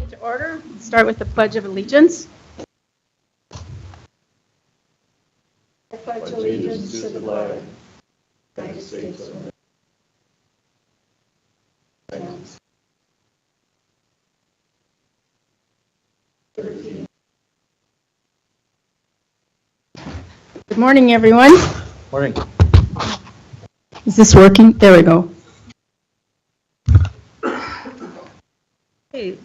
meeting to order. Start with the Pledge of Allegiance. I pledge allegiance to the flag of the United States of America. Good morning, everyone. Morning. Is this working? There we go. Okay.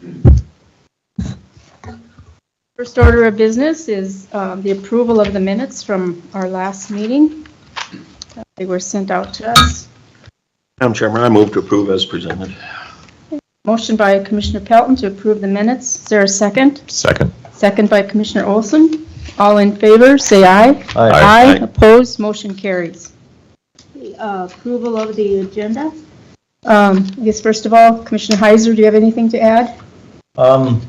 First order of business is the approval of the minutes from our last meeting. They were sent out to us. Madam Chairman, I move to approve as presented. Motion by Commissioner Pelton to approve the minutes. Is there a second? Second. Second by Commissioner Olson. All in favor, say aye. Aye. Opposed, motion carries. Approval of the agenda. I guess first of all, Commissioner Heiser, do you have anything to add? No.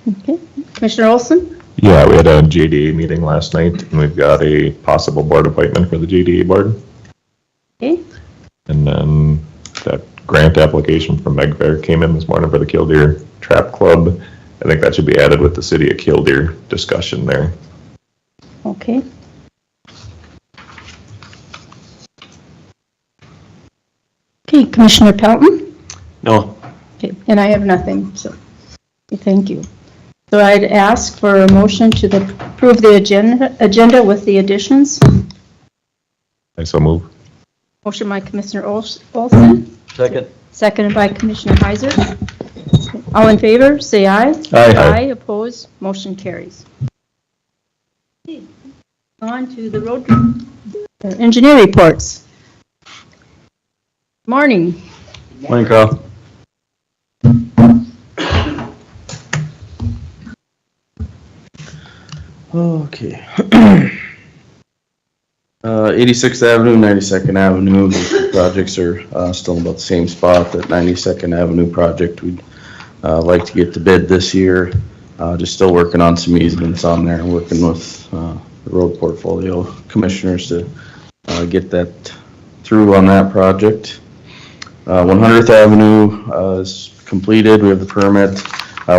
Okay. Commissioner Olson? Yeah, we had a JDA meeting last night, and we've got a possible board appointment for the JDA board. Okay. And then that grant application from Megfair came in this morning for the Killdeer Trap Club. I think that should be added with the city of Killdeer discussion there. Okay. Okay, Commissioner Pelton? No. Okay, and I have nothing, so thank you. So I'd ask for a motion to approve the agenda with the additions. I so move. Motion by Commissioner Olson, Second. seconded by Commissioner Heiser. All in favor, say aye. Aye. Opposed, motion carries. Okay, on to the road engineer reports. Morning. Morning, Carl. Okay. 86th Avenue, 92nd Avenue, the projects are still about the same spot. That 92nd Avenue project, we'd like to get the bid this year. Just still working on some easements on there, working with the road portfolio commissioners to get that through on that project. 100th Avenue is completed. We have the permit.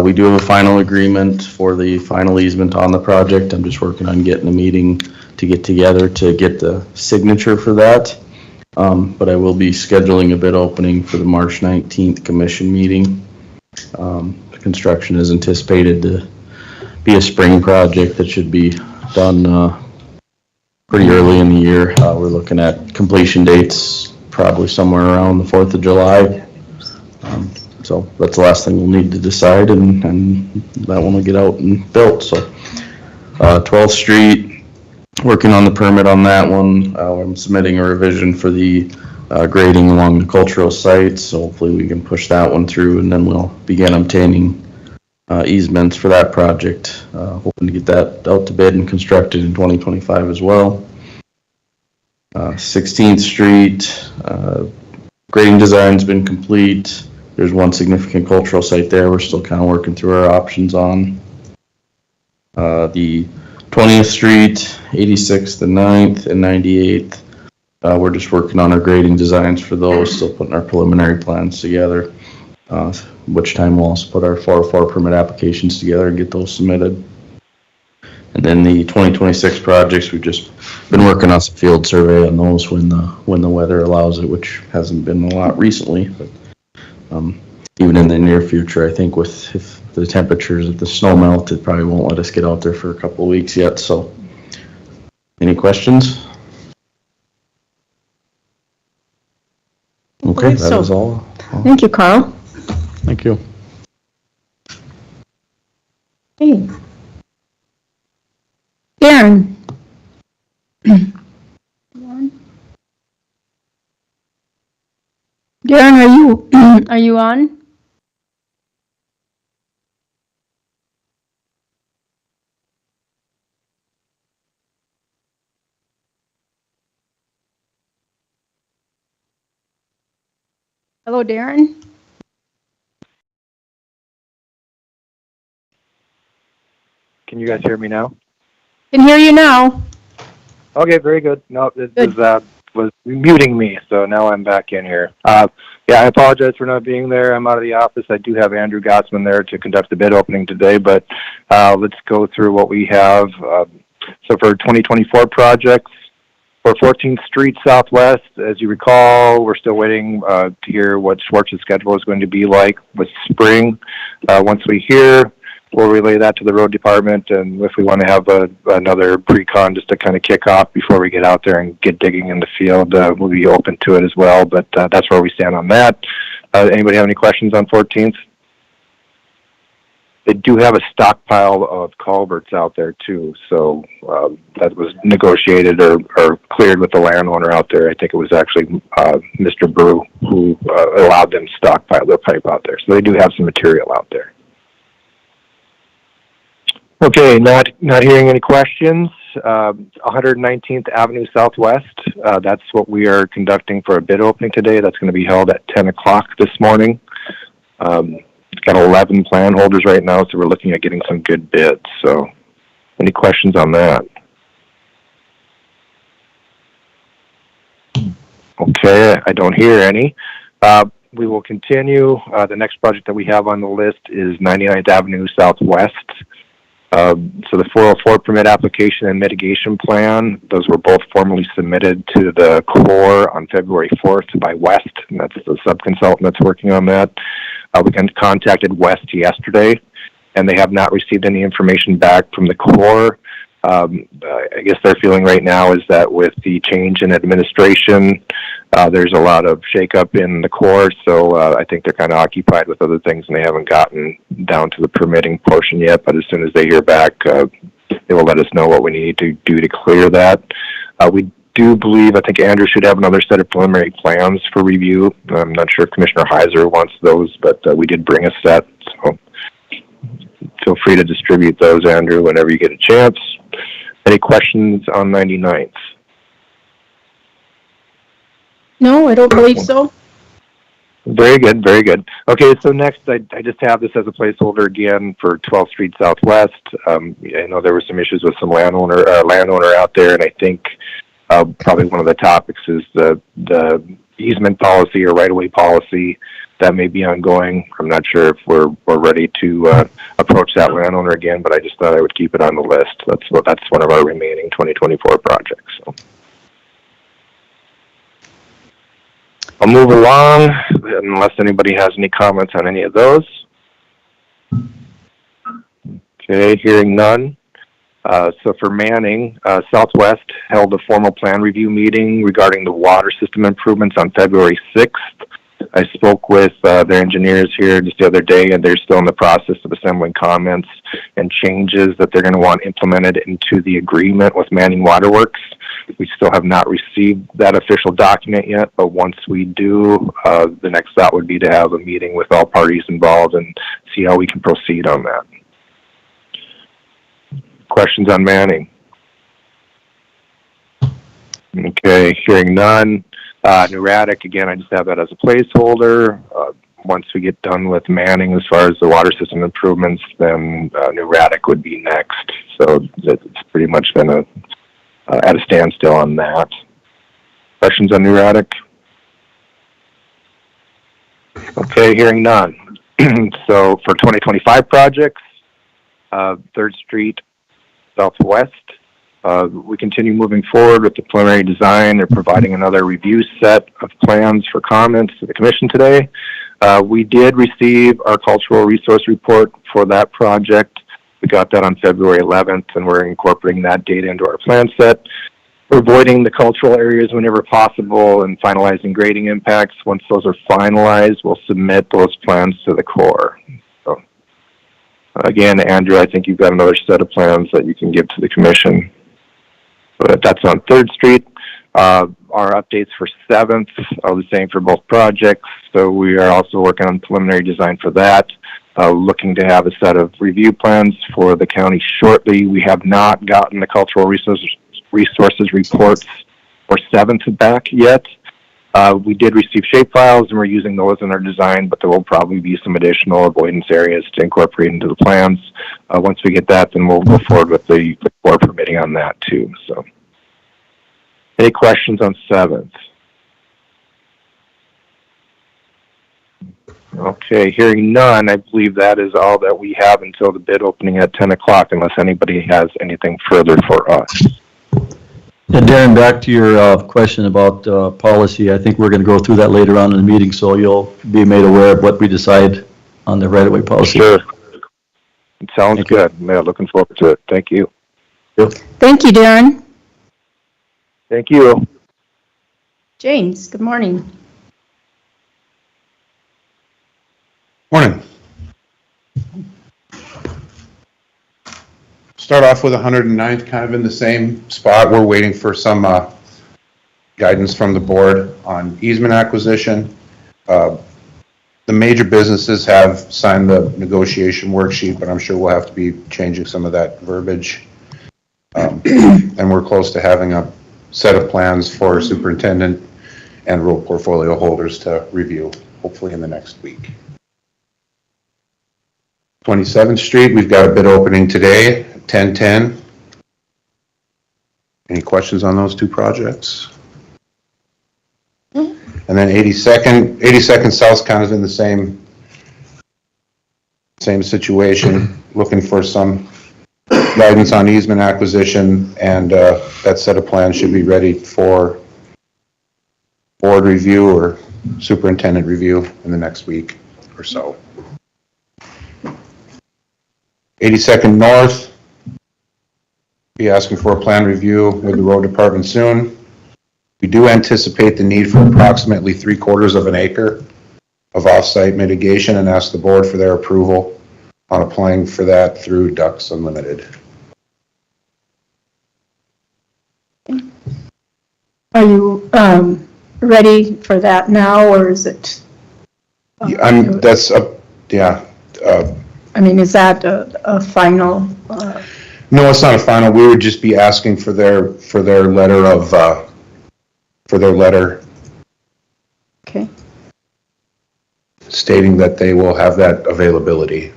We do have a final agreement for the final easement on the project. I'm just working on getting a meeting to get together to get the signature for that. But I will be scheduling a bid opening for the March 19th commission meeting. Construction is anticipated to be a spring project that should be done pretty early in the year. We're looking at completion dates probably somewhere around the 4th of July. So that's the last thing we'll need to decide, and that one will get out and built. So 12th Street, working on the permit on that one. I'm submitting a revision for the grading along the cultural sites, so hopefully we can push that one through, and then we'll begin obtaining easements for that project. Hoping to get that out to bid and constructed in 2025 as well. 16th Street, grading design's been complete. There's one significant cultural site there we're still kind of working through our options on. The 20th Street, 86th and 9th and 98th, we're just working on our grading designs for those, still putting our preliminary plans together, which time we'll also put our 404 permit applications together and get those submitted. And then the 2026 projects, we've just been working on some field survey on those when the weather allows it, which hasn't been a lot recently. But even in the near future, I think if the temperatures, if the snow melt, it probably won't let us get out there for a couple of weeks yet. So, any questions? Okay, that is all. Thank you, Carl. Thank you. Hey. Darren. Darren, are you on? Hello, Darren. Can you guys hear me now? Can hear you now. Okay, very good. No, this Good. is was muting me, so now I'm back in here. Yeah, I apologize for not being there. I'm out of the office. I do have Andrew Gotzman there to conduct the bid opening today, but let's go through what we have. So for 2024 projects, for 14th Street Southwest, as you recall, we're still waiting to hear what Schwartz's schedule is going to be like with spring. Once we hear, we'll relay that to the road department, and if we want to have another pre-con just to kind of kick off before we get out there and get digging in the field, we'll be open to it as well, but that's where we stand on that. Anybody have any questions on 14th? They do have a stockpile of culverts out there too, so that was negotiated or cleared with the landowner out there. I think it was actually Mr. Brew who allowed them to stockpile their pipe out there, so they do have some material out there. Okay, not hearing any questions. 119th Avenue Southwest, that's what we are conducting for a bid opening today. That's going to be held at 10 o'clock this morning. It's got 11 plan holders right now, so we're looking at getting some good bids. So any questions on that? Okay, I don't hear any. We will continue. The next project that we have on the list is 99th Avenue Southwest. So the 404 permit application and mitigation plan, those were both formally submitted to the Corps on February 4th by West, and that's the subconsultant that's working on that. We contacted West yesterday, and they have not received any information back from the Corps. I guess their feeling right now is that with the change in administration, there's a lot of shakeup in the Corps, so I think they're kind of occupied with other things, and they haven't gotten down to the permitting portion yet, but as soon as they hear back, they will let us know what we need to do to clear that. We do believe, I think Andrew should have another set of preliminary plans for review. I'm not sure if Commissioner Heiser wants those, but we did bring a set, so feel free to distribute those, Andrew, whenever you get a chance. Any questions on 99th? No, I don't believe so. Very good, very good. Okay, so next, I just have this as a placeholder again for 12th Street Southwest. I know there were some issues with some landowner out there, and I think probably one of the topics is the easement policy or right-of-way policy that may be ongoing. I'm not sure if we're ready to approach that landowner again, but I just thought I would keep it on the list. That's one of our remaining 2024 projects. So I'll move along unless anybody has any comments on any of those. Okay, hearing none. So for Manning, Southwest held a formal plan review meeting regarding the water system improvements on February 6th. I spoke with their engineers here just the other day, and they're still in the process of assembling comments and changes that they're going to want implemented into the agreement with Manning Waterworks. We still have not received that official document yet, but once we do, the next thought would be to have a meeting with all parties involved and see how we can proceed on that. Questions on Manning? Okay, hearing none. Neumatic, again, I just have that as a placeholder. Once we get done with Manning as far as the water system improvements, then Neumatic would be next. So it's pretty much been at a standstill on that. Questions on Neumatic? Okay, hearing none. So for 2025 projects, 3rd Street Southwest, we continue moving forward with the preliminary design. They're providing another review set of plans for comments to the commission today. We did receive our cultural resource report for that project. We got that on February 11th, and we're incorporating that data into our plan set. We're avoiding the cultural areas whenever possible and finalizing grading impacts. Once those are finalized, we'll submit those plans to the Corps. So, again, Andrew, I think you've got another set of plans that you can give to the commission. But that's on 3rd Street. Our updates for 7th are the same for both projects. So we are also working on preliminary design for that. Looking to have a set of review plans for the county shortly. We have not gotten the cultural resources reports for 7th back yet. We did receive shape files, and we're using those in our design, but there will probably be some additional avoidance areas to incorporate into the plans. Once we get that, then we'll go forward with the Corps permitting on that too. So Any questions on 7th? Okay, hearing none, I believe that is all that we have until the bid opening at 10 o'clock, unless anybody has anything further for us. And Darren, back to your question about policy, I think we're going to go through that later on in the meeting, so you'll be made aware of what we decide on the right-of-way policy. Sure. It sounds Thank you. good. Yeah, looking forward to it. Thank you. Thank you, Darren. Thank you. James, good morning. Morning. Start off with 109th, kind of in the same spot. We're waiting for some guidance from the board on easement acquisition. The major businesses have signed the negotiation worksheet, but I'm sure we'll have to be changing some of that verbiage. And we're close to having a set of plans for superintendent and road portfolio holders to review, hopefully in the next week. 27th Street, we've got a bid opening today, 10:10. Any questions on those two projects? And then 82nd South kind of in the same situation, looking for some guidance on easement acquisition, and that set of plans should be ready for board review or superintendent review in the next week or so. 82nd North, be asking for a plan review with the road department soon. We do anticipate the need for approximately 3/4 of an acre of off-site mitigation and ask the board for their approval on applying for that through Ducks Unlimited. Are you ready for that now, or is it? I mean, is that a final? No, it's not a final. We would just be asking for their letter of, Okay. stating that they will have that availability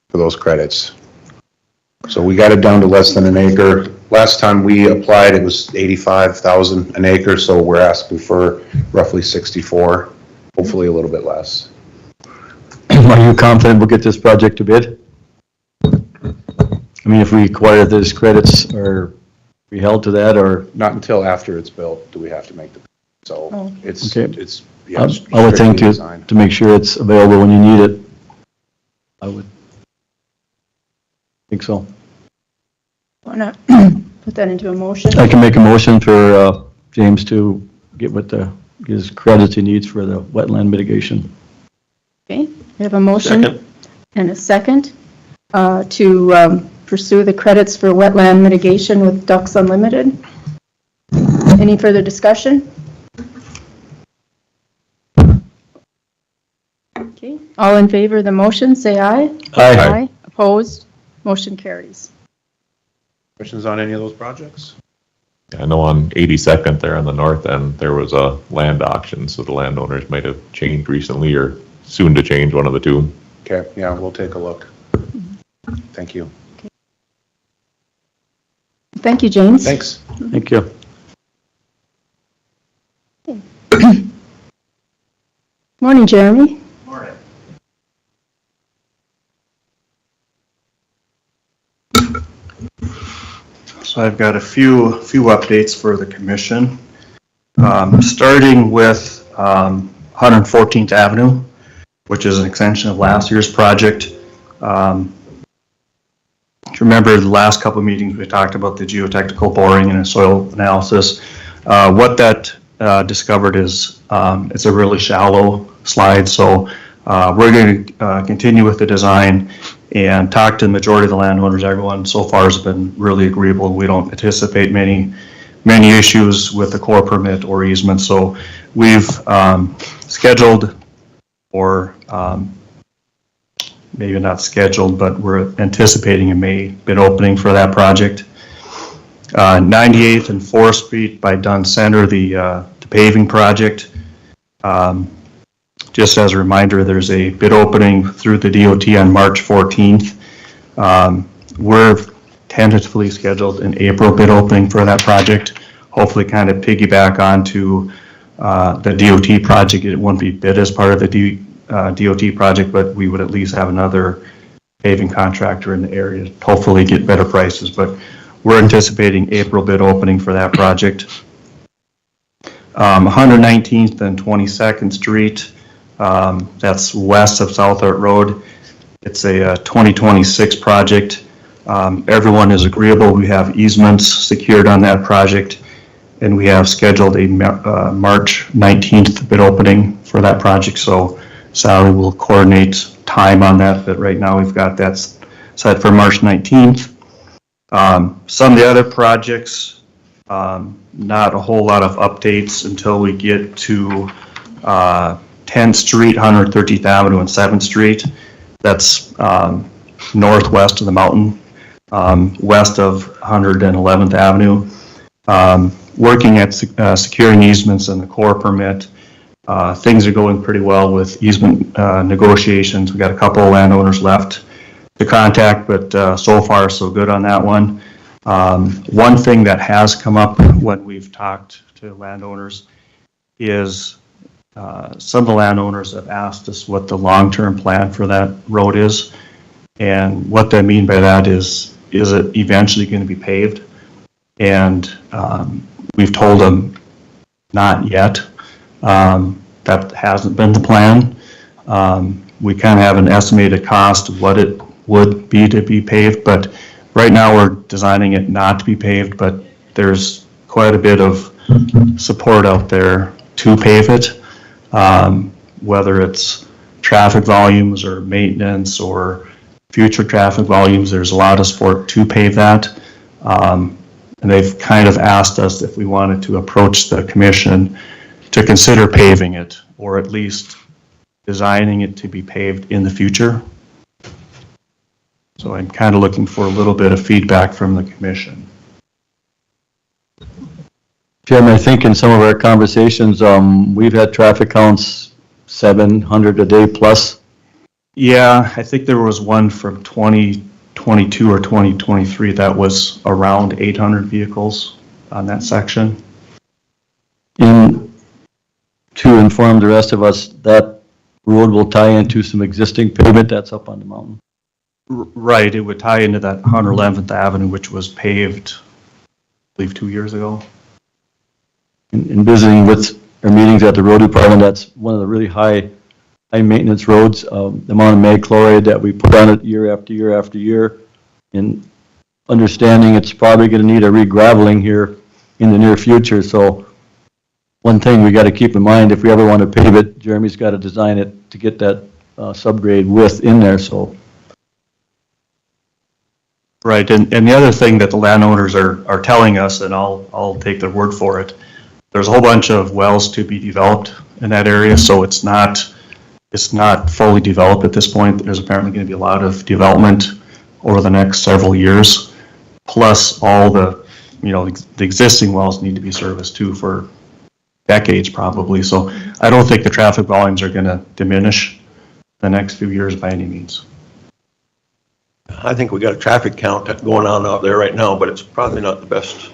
for those credits. So we got it down to less than an acre. Last time we applied, it was 85,000 an acre, so we're asking for roughly 64, hopefully a little bit less. Are you confident we'll get this project to bid? I mean, if we acquire those credits, are we held to that, or? Not until after it's built do we have to make the, so Oh. it's, Okay. yeah, I would think strictly design. to make sure it's available when you need it. I would think so. Want to put that into a motion? I can make a motion for James to get his credits he needs for the wetland mitigation. Okay, we have a motion and a second to pursue the credits for wetland mitigation with Ducks Unlimited. Any further discussion? Okay, all in favor of the motion, say aye. Aye. Opposed? Motion carries. Questions on any of those projects? I know on 82nd there on the north end, there was a land auction, so the landowners might have changed recently or soon to change, one of the two. Okay, yeah, we'll take a look. Thank you. Thank you, James. Thanks. Thank you. Morning, Jeremy. Morning. So I've got a few updates for the commission. Starting with 114th Avenue, which is an extension of last year's project. Remember the last couple of meetings we talked about the geotechnical boring and soil analysis. What that discovered is it's a really shallow slide, so we're going to continue with the design and talk to the majority of the landowners. Everyone so far has been really agreeable. We don't anticipate many issues with the core permit or easement, so we've scheduled, or maybe not scheduled, but we're anticipating a May bid opening for that project. 98th and 4th Street by Dunn Center, the paving project. Just as a reminder, there's a bid opening through the DOT on March 14th. We're tentatively scheduled an April bid opening for that project. hopefully kind of piggyback onto the DOT project. It wouldn't be bid as part of the DOT project, but we would at least have another paving contractor in the area to hopefully get better prices. But we're anticipating April bid opening for that project. 119th and 22nd Street, that's west of South Art Road. It's a 2026 project. Everyone is agreeable. We have easements secured on that project, and we have scheduled a March 19th bid opening for that project. So Sally will coordinate time on that, but right now we've got that set for March 19th. Some of the other projects, not a whole lot of updates until we get to 10th Street, 130th Avenue, and 7th Street. That's northwest of the mountain, west of 111th Avenue. Working at securing easements and the core permit. Things are going pretty well with easement negotiations. We've got a couple of landowners left to contact, but so far so good on that one. One thing that has come up when we've talked to landowners is some of the landowners have asked us what the long-term plan for that road is. And what they mean by that is it eventually going to be paved? And we've told them not yet. That hasn't been the plan. We kind of have an estimated cost of what it would be to be paved, but right now we're designing it not to be paved, but there's quite a bit of support out there to pave it, whether it's traffic volumes or maintenance or future traffic volumes. There's a lot of support to pave that. And they've kind of asked us if we wanted to approach the commission to consider paving it, or at least designing it to be paved in the future. So I'm kind of looking for a little bit of feedback from the commission. Chairman, I think in some of our conversations, we've had traffic counts 700 a day plus. Yeah, I think there was one from 2022 or 2023 that was around 800 vehicles on that section. To inform the rest of us, that road will tie into some existing pavement that's up on the mountain. Right, it would tie into that 111th Avenue, which was paved, I believe, 2 years ago. In visiting with our meetings at the road department, that's one of the really high maintenance roads. The amount of mag chloride that we put on it year after year after year, and understanding it's probably going to need a re-graveling here in the near future. So one thing we got to keep in mind, if we ever want to pave it, Jeremy's got to design it to get that subgrade width in there. So. Right, and the other thing that the landowners are telling us, and I'll take their word for it, there's a whole bunch of wells to be developed in that area, so it's not fully developed at this point. There's apparently going to be a lot of development over the next several years, plus all the existing wells need to be serviced too for decades probably. So I don't think the traffic volumes are going to diminish the next few years by any means. I think we got a traffic count going on out there right now, but it's probably not the best.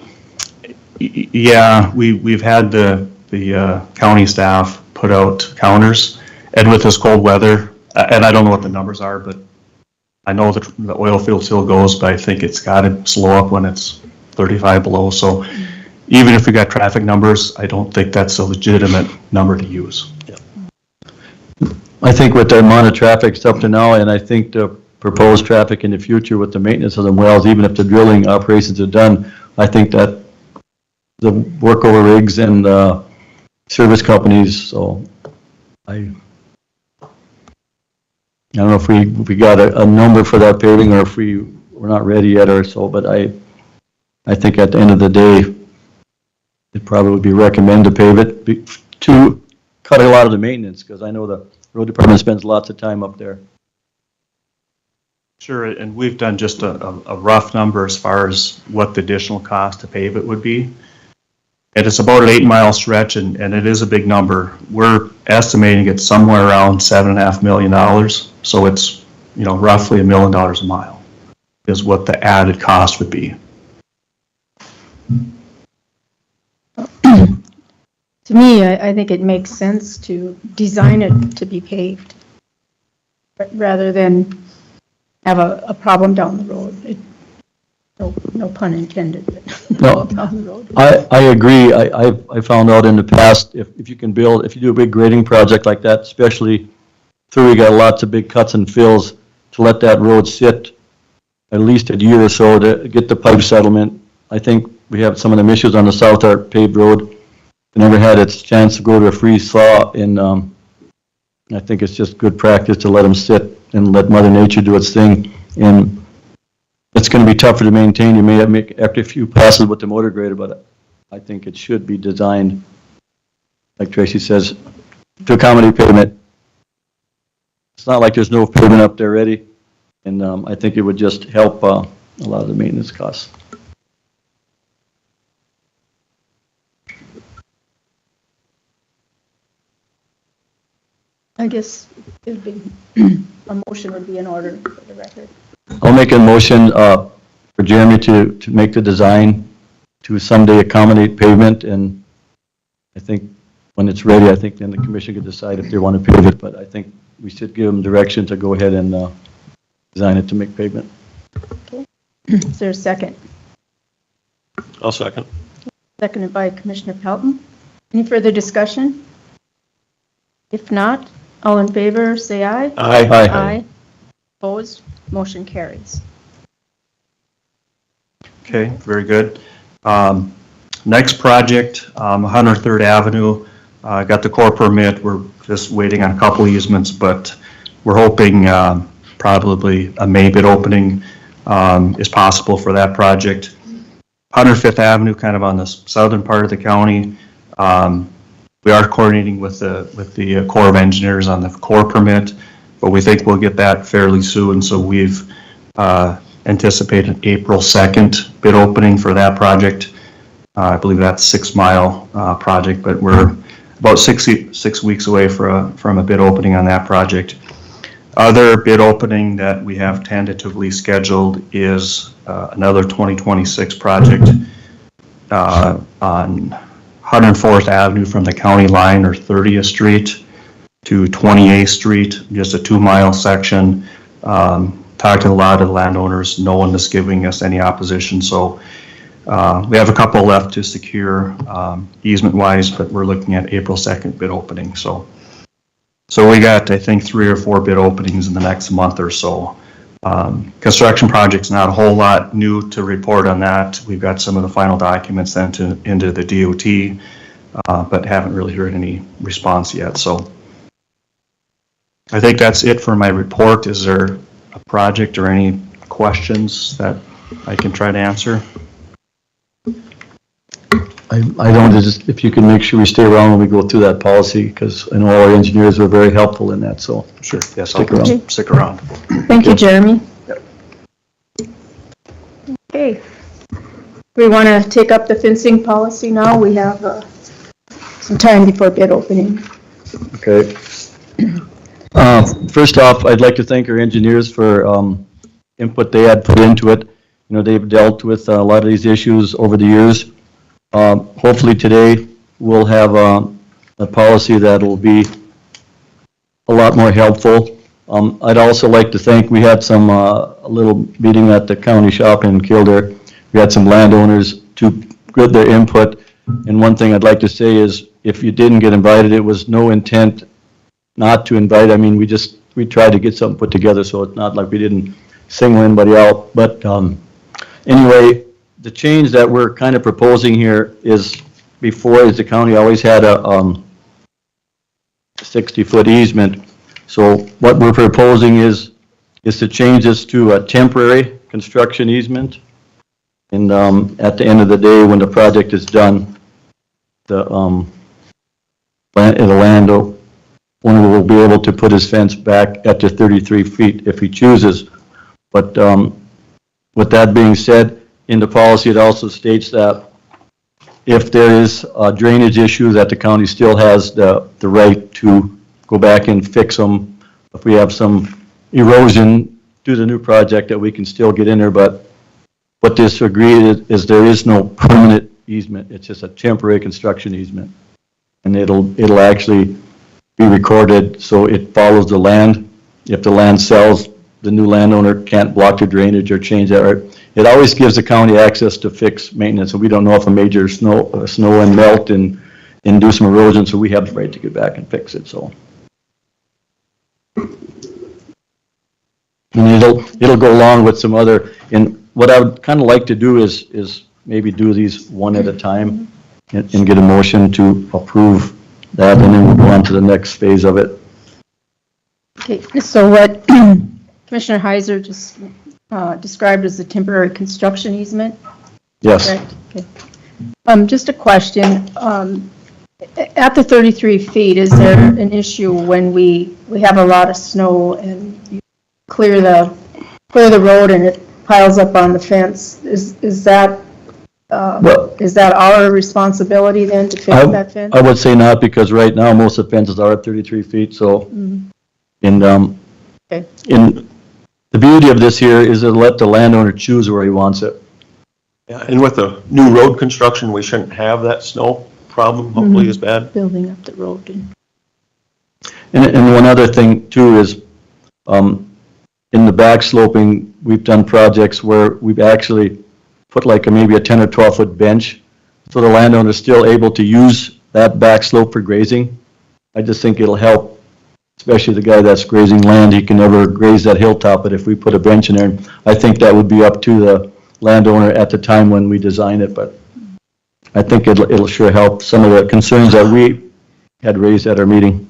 Yeah, we've had the county staff put out counters, and with this cold weather, and I don't know what the numbers are, but I know that the oil field still goes, but I think it's got to slow up when it's 35 below. So even if we got traffic numbers, I don't think that's a legitimate number to use. Yeah. I think with the amount of traffic up to now, and I think the proposed traffic in the future with the maintenance of the wells, even if the drilling operations are done, I think that the workover rigs and service companies, so I don't know if we got a number for that paving, or if we're not ready yet or so, but I think at the end of the day, it'd probably be recommended to pave it to cut a lot of the maintenance, because I know the road department spends lots of time up there. Sure, and we've done just a rough number as far as what the additional cost to pave it would be. And it's about an 8-mile stretch, and it is a big number. We're estimating it somewhere around $7.5 million. So it's, roughly $1 million a mile is what the added cost would be. To me, I think it makes sense to design it to be paved rather than have a problem down the road. No pun intended, but No. down the road. I agree. I found out in the past, if you can build, if you do a big grading project like that, especially through, we got lots of big cuts and fills, to let that road sit at least a year or so to get the pipe settlement. I think we have some of the issues on the South Arc paved road. It never had its chance to go to a freeze thaw, and I think it's just good practice to let them sit and let Mother Nature do its thing. And it's going to be tougher to maintain. You may have to make after a few passes with the motor grader, but I think it should be designed, like Tracy says, to accommodate pavement. It's not like there's no pavement up there ready, and I think it would just help a lot of the maintenance costs. I guess it would be, a motion would be in order for the record. I'll make a motion for Jeremy to make the design to someday accommodate pavement, and I think when it's ready, I think then the commission can decide if they want to pave it, but I think we should give them direction to go ahead and design it to make pavement. Okay. Is there a second? I'll second. Seconded by Commissioner Pelton. Any further discussion? If not, all in favor, say aye. Aye. Aye. Opposed? Motion carries. Okay, very good. Next project, 103rd Avenue, got the core permit. We're just waiting on a couple easements, but we're hoping probably a May bid opening is possible for that project. 105th Avenue, kind of on the southern part of the county. We are coordinating with the Corps of Engineers on the core permit, but we think we'll get that fairly soon. So we've anticipated April 2nd bid opening for that project. I believe that's 6 mile project, but we're about 6 weeks away from a bid opening on that project. Other bid opening that we have tentatively scheduled is another 2026 project on 104th Avenue from the county line, or 30th Street to 28th Street, just a 2 mile section. Talked to a lot of the landowners, no one is giving us any opposition, so we have a couple left to secure easement wise, but we're looking at April 2nd bid opening. So we got, I think, 3 or 4 bid openings in the next month or so. Construction projects, not a whole lot new to report on that. We've got some of the final documents sent into the DOT, but haven't really heard any response yet. So I think that's it for my report. Is there a project or any questions that I can try to answer? I don't, just if you can make sure we stay around when we go through that policy, because I know all our engineers were very helpful in that, so. Sure. Yes, Stick I'll around. stick around. Thank you, Jeremy. Okay. We want to take up the fencing policy now. We have some time before bid opening. Okay. First off, I'd like to thank our engineers for input they had put into it. You know, they've dealt with a lot of these issues over the years. Hopefully today we'll have a policy that will be a lot more helpful. I'd also like to thank, we had some a little meeting at the county shop in Kildare. We had some landowners to give their input, and one thing I'd like to say is if you didn't get invited, it was no intent not to invite. I mean, we tried to get something put together, so it's not like we didn't single anybody out. But anyway, the change that we're kind of proposing here is, before, is the county always had a 60-foot easement. So what we're proposing is to change this to a temporary construction easement. And at the end of the day, when the project is done, the landowner will be able to put his fence back at the 33 feet if he chooses. But with that being said, in the policy, it also states that if there is a drainage issue, that the county still has the right to go back and fix them. If we have some erosion through the new project, that we can still get in there. But what this agreed is there is no permanent easement. It's just a temporary construction easement. and it'll actually be recorded so it follows the land. If the land sells, the new landowner can't block the drainage or change that. Or it always gives the county access to fix maintenance, so we don't know if a major snow and melt and do some erosion, so we have the right to get back and fix it, so. And it'll go along with some other, and what I would kind of like to do is maybe do these one at a time and get a motion to approve that, and then we'll go on to the next phase of it. Okay, so what Commissioner Heiser just described as the temporary construction easement, Yes. correct? Okay. Just a question. At the 33 feet, is there an issue when we have a lot of snow and you clear the road and it piles up on the fence? Is that our responsibility then to fix that fence? I would say not, because right now, most of the fences are at 33 feet, so. And, Okay. and the beauty of this here is to let the landowner choose where he wants it. Yeah, and with the new road construction, we shouldn't have that snow problem, hopefully as bad. Building up the road. And one other thing too is, in the back sloping, we've done projects where we've actually put like maybe a 10 or 12 foot bench, so the landowner is still able to use that back slope for grazing. I just think it'll help, especially the guy that's grazing land. He can never graze that hilltop, but if we put a bench in there, I think that would be up to the landowner at the time when we design it, but I think it'll sure help some of the concerns that we had raised at our meeting.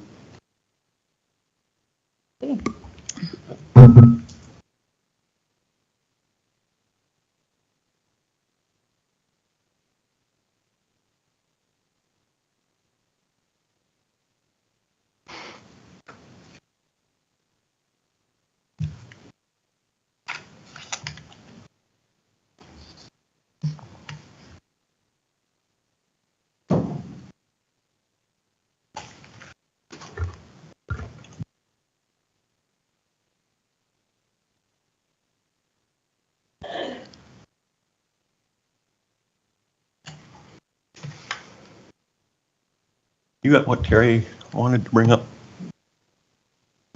You got what Terry wanted to bring up?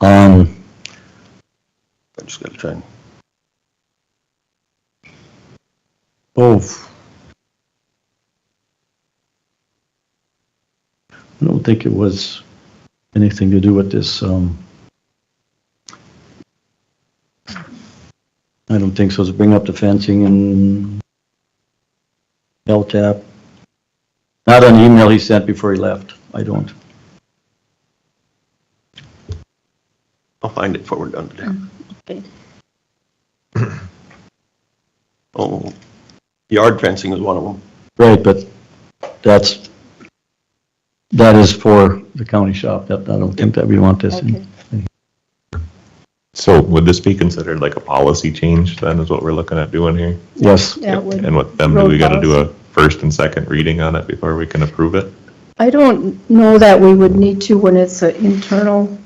Um, I just gotta try and. I don't think it was anything to do with this, I don't think so. To bring up the fencing and LTAP. Not on the email he sent before he left. I don't. I'll find it before we're done today. Okay. Oh, yard fencing is one of them. Right, but that is for the county shop. That, I don't think that we want this in. Okay. So would this be considered like a policy change then, is what we're looking at doing here? Yes. Yeah, it would. And what, then do Road we gotta do a policy. first and second reading on it before we can approve it? I don't know that we would need to when it's an internal.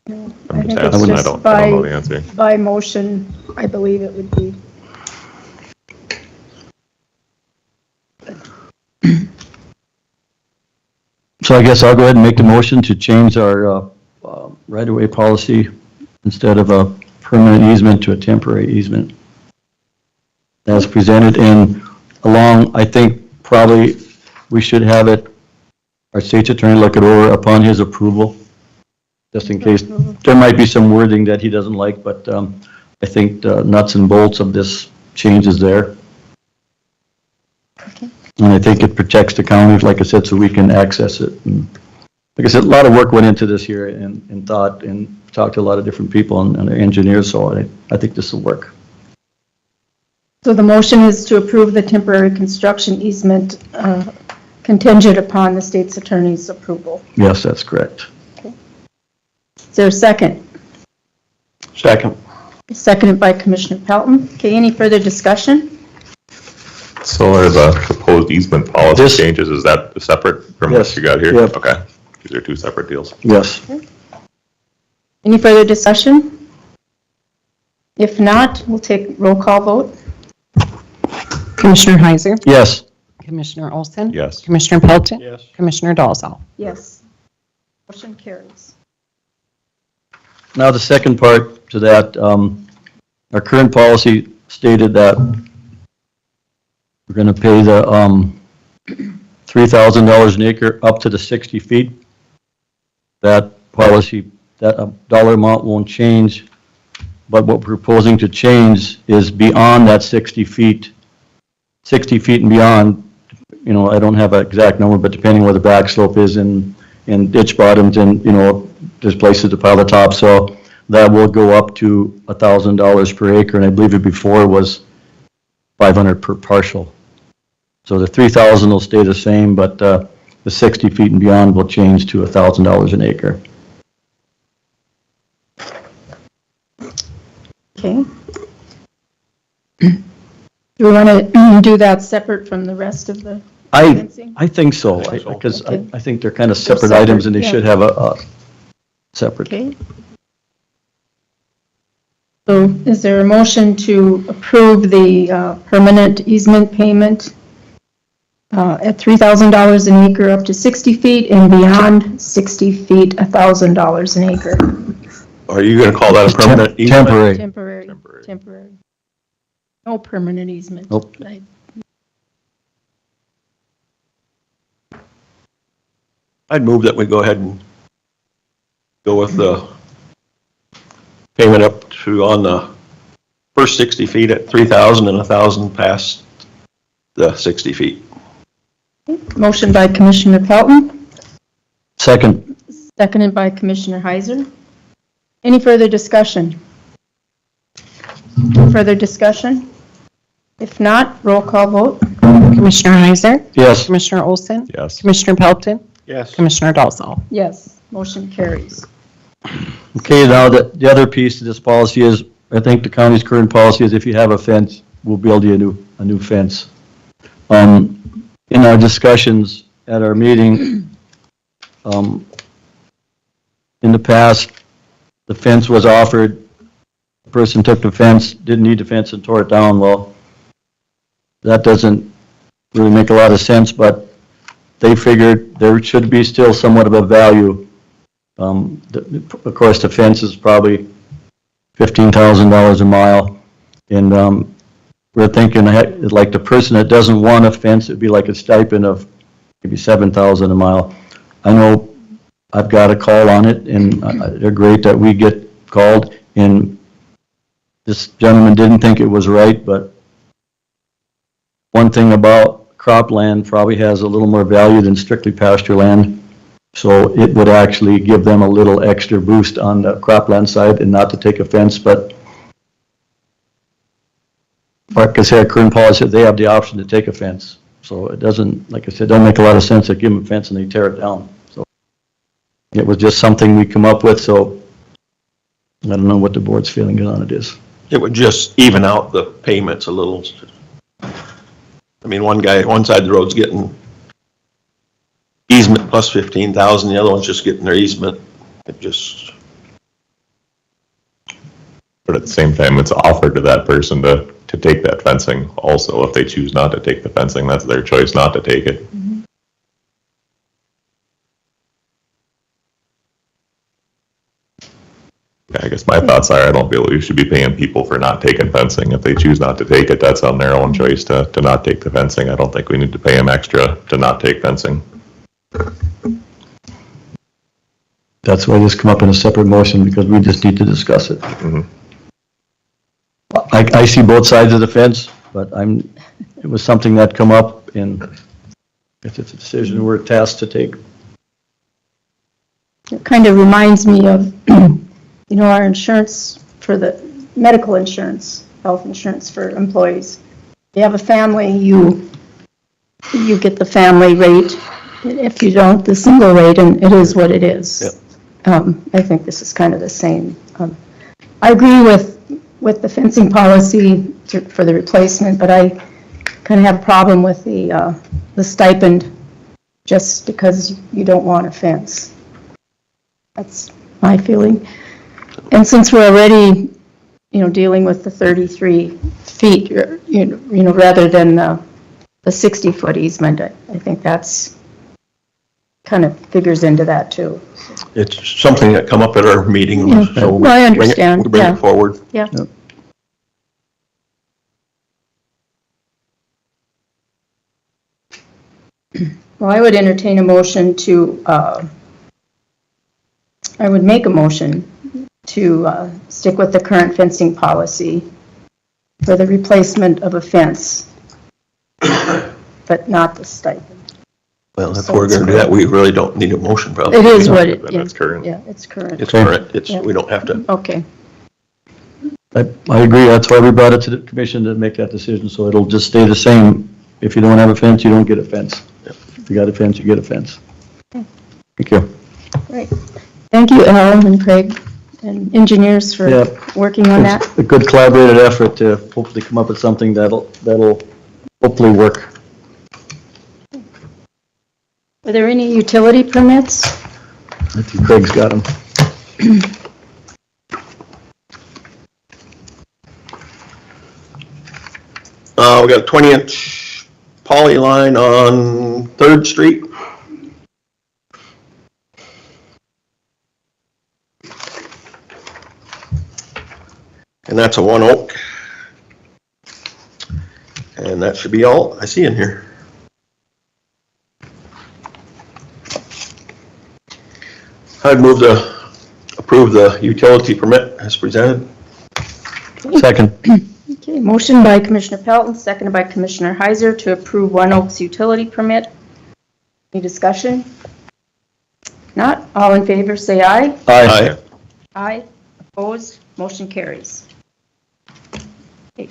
No, I I'm think just it's asking, I just don't know the answer. by motion, I believe it would be. So I guess I'll go ahead and make the motion to change our right-of-way policy instead of a permanent easement to a temporary easement. As presented, and along, I think probably we should have it, our state's attorney look it over upon his approval, just in case. There might be some wording that he doesn't like, but I think the nuts and bolts of this change is there. Okay. And I think it protects the county, like I said, so we can access it. And like I said, a lot of work went into this here and thought, and talked to a lot of different people and engineers, so I think this will work. So the motion is to approve the temporary construction easement contingent upon the state's attorney's approval. Yes, that's correct. Is there a second? Second. Seconded by Commissioner Pelton. Okay, any further discussion? So are the proposed easement policy This- changes, is that separate from Yes. what you got here? Yep. Okay, these are two separate deals. Yes. Any further discussion? If not, we'll take roll call vote. Commissioner Heiser? Yes. Commissioner Olson? Yes. Commissioner Pelton? Yes. Commissioner Dolzall? Yes. Motion carries. Now, the second part to that, our current policy stated that we're going to pay the $3,000 an acre up to the 60 feet. That policy, that dollar amount won't change, but what we're proposing to change is beyond that 60 feet and beyond. You know, I don't have an exact number, but depending where the back slope is in ditch bottoms and, you know, there's places to pile the top, so that will go up to $1,000 per acre, and I believe it before was $500 per parcel. So the 3,000 will stay the same, but the 60 feet and beyond will change to $1,000 an acre. Okay. Do we want to do that separate from the rest of the fencing? I think so, because I think they're kind of separate items and they should have a separate. Okay. So is there a motion to approve the permanent easement payment at $3,000 an acre up to 60 feet and beyond 60 feet, $1,000 an acre? Are you going to call that a permanent easement? Temporary. Temporary. No permanent easement. Nope. I'd move that we go ahead and go with the payment up to on the first 60 feet at 3,000 and 1,000 past the 60 feet. Motion by Commissioner Pelton, Second. seconded by Commissioner Heiser. Any further discussion? Further discussion? If not, roll call vote. Commissioner Heiser? Yes. Commissioner Olson? Yes. Commissioner Pelton? Yes. Commissioner Dolzall? Yes, motion carries. Okay, now the other piece of this policy is, I think the county's current policy is if you have a fence, we'll build you a new fence. In our discussions at our meeting, in the past, the fence was offered, the person took the fence, didn't need the fence and tore it down. Well, that doesn't really make a lot of sense, but they figured there should be still somewhat of a value. Of course, the fence is probably $15,000 a mile, and we're thinking, like the person that doesn't want a fence, it'd be like a stipend of maybe $7,000 a mile. I know I've got a call on it, and they're great that we get called, and this gentleman didn't think it was right, but one thing about cropland probably has a little more value than strictly pasture land. So it would actually give them a little extra boost on the cropland side, and not to take offense, but like I said, current policy, they have the option to take a fence. So it doesn't, like I said, doesn't make a lot of sense to give them a fence and they tear it down. So it was just something we come up with, so I don't know what the board's feeling on it is. It would just even out the payments a little. I mean, one side of the road's getting easement plus 15,000, the other one's just getting their easement. It just. But at the same time, it's offered to that person to take that fencing also. If they choose not to take the fencing, that's their choice not to take it. Mm-hmm. Yeah, I guess my thoughts are, I don't feel we should be paying people for not taking fencing. If they choose not to take it, that's on their own choice to not take the fencing. I don't think we need to pay them extra to not take fencing. That's why this come up in a separate motion, because we just need to discuss it. Mhm. I see both sides of the fence, but it was something that come up, and it's a decision we're tasked to take. It kind of reminds me of, you know, our insurance for the medical insurance, health insurance for employees. You have a family, you get the family rate. If you don't, the single rate, and it is what it is. Yep. I think this is kind of the same. I agree with the fencing policy for the replacement, but I kind of have a problem with the stipend just because you don't want a fence. That's my feeling. And since we're already, you know, dealing with the 33 feet, you know, rather than a 60-foot easement. I think that's, kind of figures into that too. It's something that come up at our meeting, Yeah. so we Well, I bring it- understand, we bring yeah. it forward. Yeah. Yep. Well, I would entertain a motion to, I would make a motion to stick with the current fencing policy for the replacement of a fence, but not the stipend. Well, if we're gonna do that, we really don't need a motion, probably. It is what it, That's current. yeah, it's current. It's current, it's, Yeah. we don't have to, Okay, I agree, that's why we brought it to the commission to make that decision, so it'll just stay the same. If you don't have a fence, you don't get a fence. If you got a fence, you get a fence. Thank you. great. Thank you, Al and Craig and engineers for Yeah. working on that. It's a good collaborative effort to hopefully come up with something that'll hopefully work. Are there any utility permits? I think Craig's got them. we got a 20-inch poly line on 3rd Street. And that's a 1 oak. And that should be all I see in here. I'd move to approve the utility permit as presented. Second. Okay, motion by Commissioner Pelton, seconded by Commissioner Heiser to approve One Oaks utility permit. Any discussion? Not, all in favor say aye. Aye. Aye. Opposed, motion carries. Okay.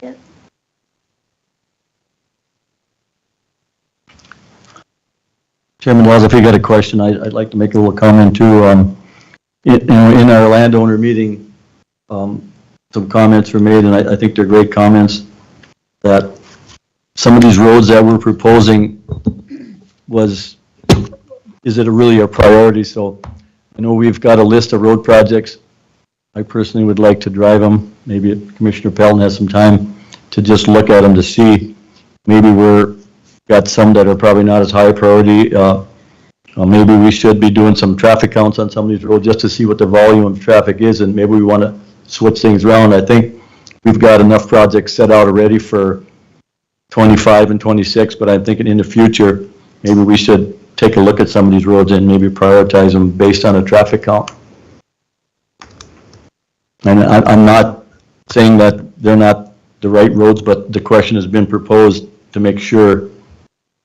Yeah. Chairman Wells, if you got a question, I'd like to make a little comment too. In our landowner meeting, some comments were made, and I think they're great comments, that some of these roads that we're proposing is it really a priority? So I know we've got a list of road projects. I personally would like to drive them. Maybe if Commissioner Pelton has some time to just look at them to see. Maybe got some that are probably not as high a priority. Maybe we should be doing some traffic counts on some of these roads just to see what the volume of traffic is, and maybe we want to switch things around. I think we've got enough projects set out already for 25 and 26, but I'm thinking in the future, maybe we should take a look at some of these roads and maybe prioritize them based on a traffic count. And I'm not saying that they're not the right roads, but the question has been proposed to make sure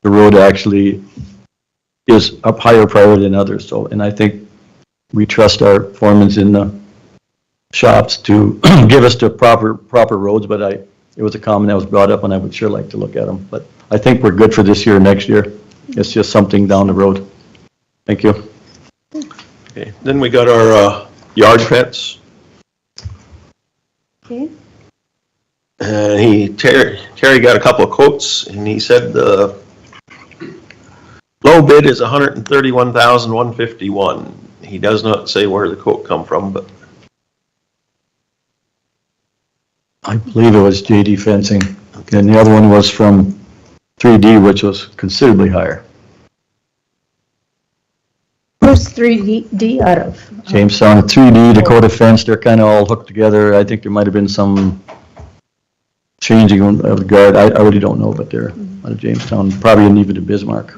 the road actually is a higher priority than others. So, and I think we trust our foremen in the shops to give us the proper roads, but it was a comment that was brought up, and I would sure like to look at them. But I think we're good for this year and next year. It's just something down the road. Thank you. Okay, then we got our yard fence. Okay. And Terry got a couple of quotes, and he said the low bid is $131,151. He does not say where the quote come from, but I believe it was JD Fencing. And the other one was from 3D, which was considerably higher. Where's 3D out of? Jamestown, 3D, Dakota Fence, they're kind of all hooked together. I think there might have been some changing of the guard. I really don't know, but they're out of Jamestown, probably even to Bismarck.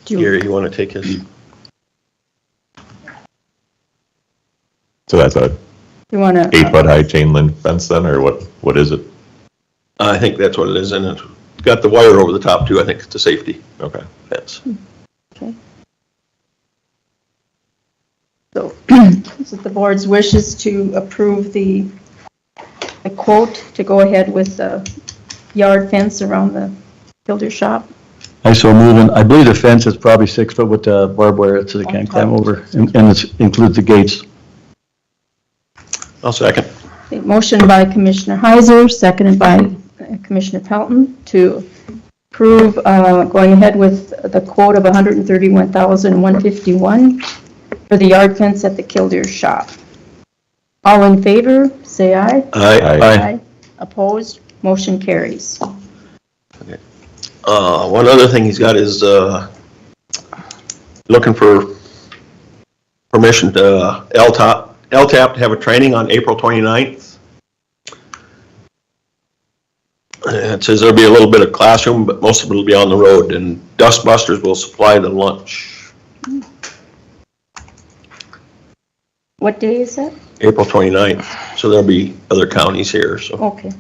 Gary, you want to take his? So that's a You want to? 8-foot high chain link fence then, or what is it? I think that's what it is, and it's got the wire over the top too. I think it's a safety Okay. fence. Okay. So, is it the board's wishes to approve the quote to go ahead with the yard fence around the builder shop? I so moving, I believe the fence is probably 6 foot with the barbed wire so they can't climb over, and it includes the gates. I'll second. Okay, motion by Commissioner Heiser, seconded by Commissioner Pelton to approve going ahead with the quote of $131,151 for the yard fence at the Killdeer shop. All in favor, say aye. Aye. Opposed, motion carries. One other thing he's got is, looking for permission to LTAP to have a training on April 29th. It says there'll be a little bit of classroom, but most of it will be on the road, and Dustbusters will supply the lunch. What day is that? April 29th, so there'll be other counties here, so. Okay.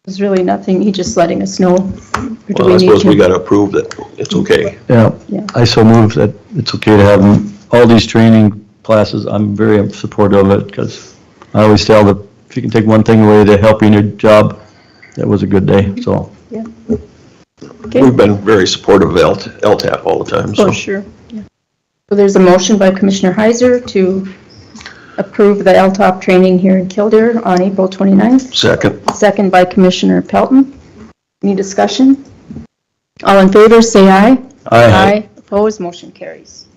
There's really nothing, he just letting us know. Or do Well, we I need suppose we to? gotta approve that it's okay. Yeah, Yeah. I so move that it's okay to have them, all these training classes. I'm very supportive of it because I always tell that if you can take one thing away to help you in your job, that was a good day, so. Okay, We've been very supportive of LTAP all the time, so. oh, sure. Yeah. So there's a motion by Commissioner Heiser to approve the LTOP training here in Killdeer on April 29th. Second by Commissioner Pelton. Any discussion? All in favor, say aye. Aye. Opposed, motion carries. Is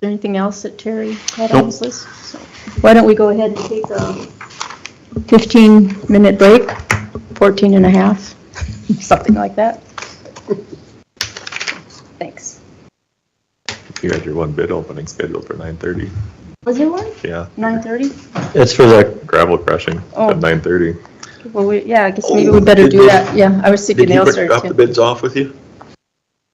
there anything else that Terry had on his list? So, why don't we go ahead and take a 15-minute break, 14 and a half, something like that. Thanks. You had your one bid opening scheduled for 9:30. Was there one? Yeah, 9:30? It's for the, gravel crushing Oh. at 9:30. Well, yeah, I guess maybe we better do that. Yeah, I was thinking Did he they'll start drop the to. bids off with you?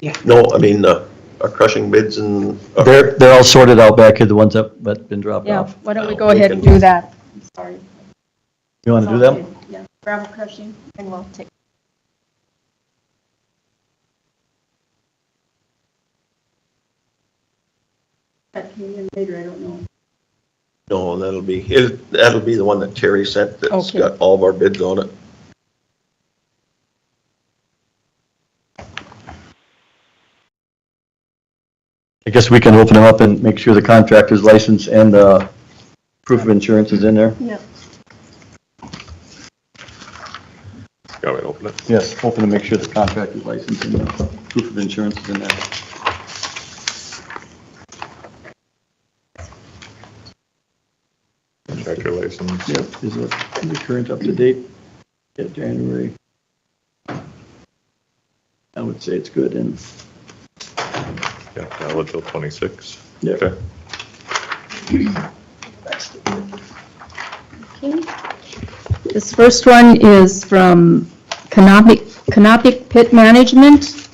Yeah. No, I mean, our crushing bids and. they're all sorted out back here, the ones that been dropped Yeah, off. why don't we go ahead and do that? I'm sorry. You want to do them? Yeah, gravel crushing, and we'll take. That came in later, I don't know. No, that'll be the one that Terry sent that's Okay. got all of our bids on it. I guess we can open them up and make sure the contractor's license and proof of insurance is in there. Yeah. Got me to open it. Yes, open to make sure the contractor's license and the proof of insurance is in there. Check your license. Yep, is it current up to date? Yeah, January. I would say it's good and, Yeah, valid till 26. yeah. Okay. Okay. This first one is from Canopic Pit Management.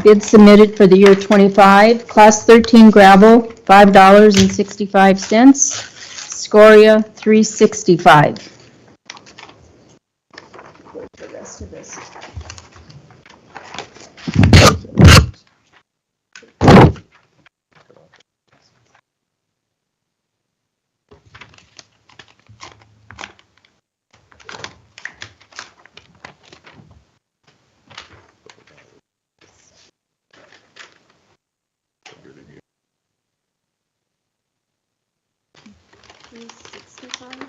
Bid submitted for the year 25. Class 13 gravel, $5.65. Scoria, $3.65. Where's the rest of this? $3.65.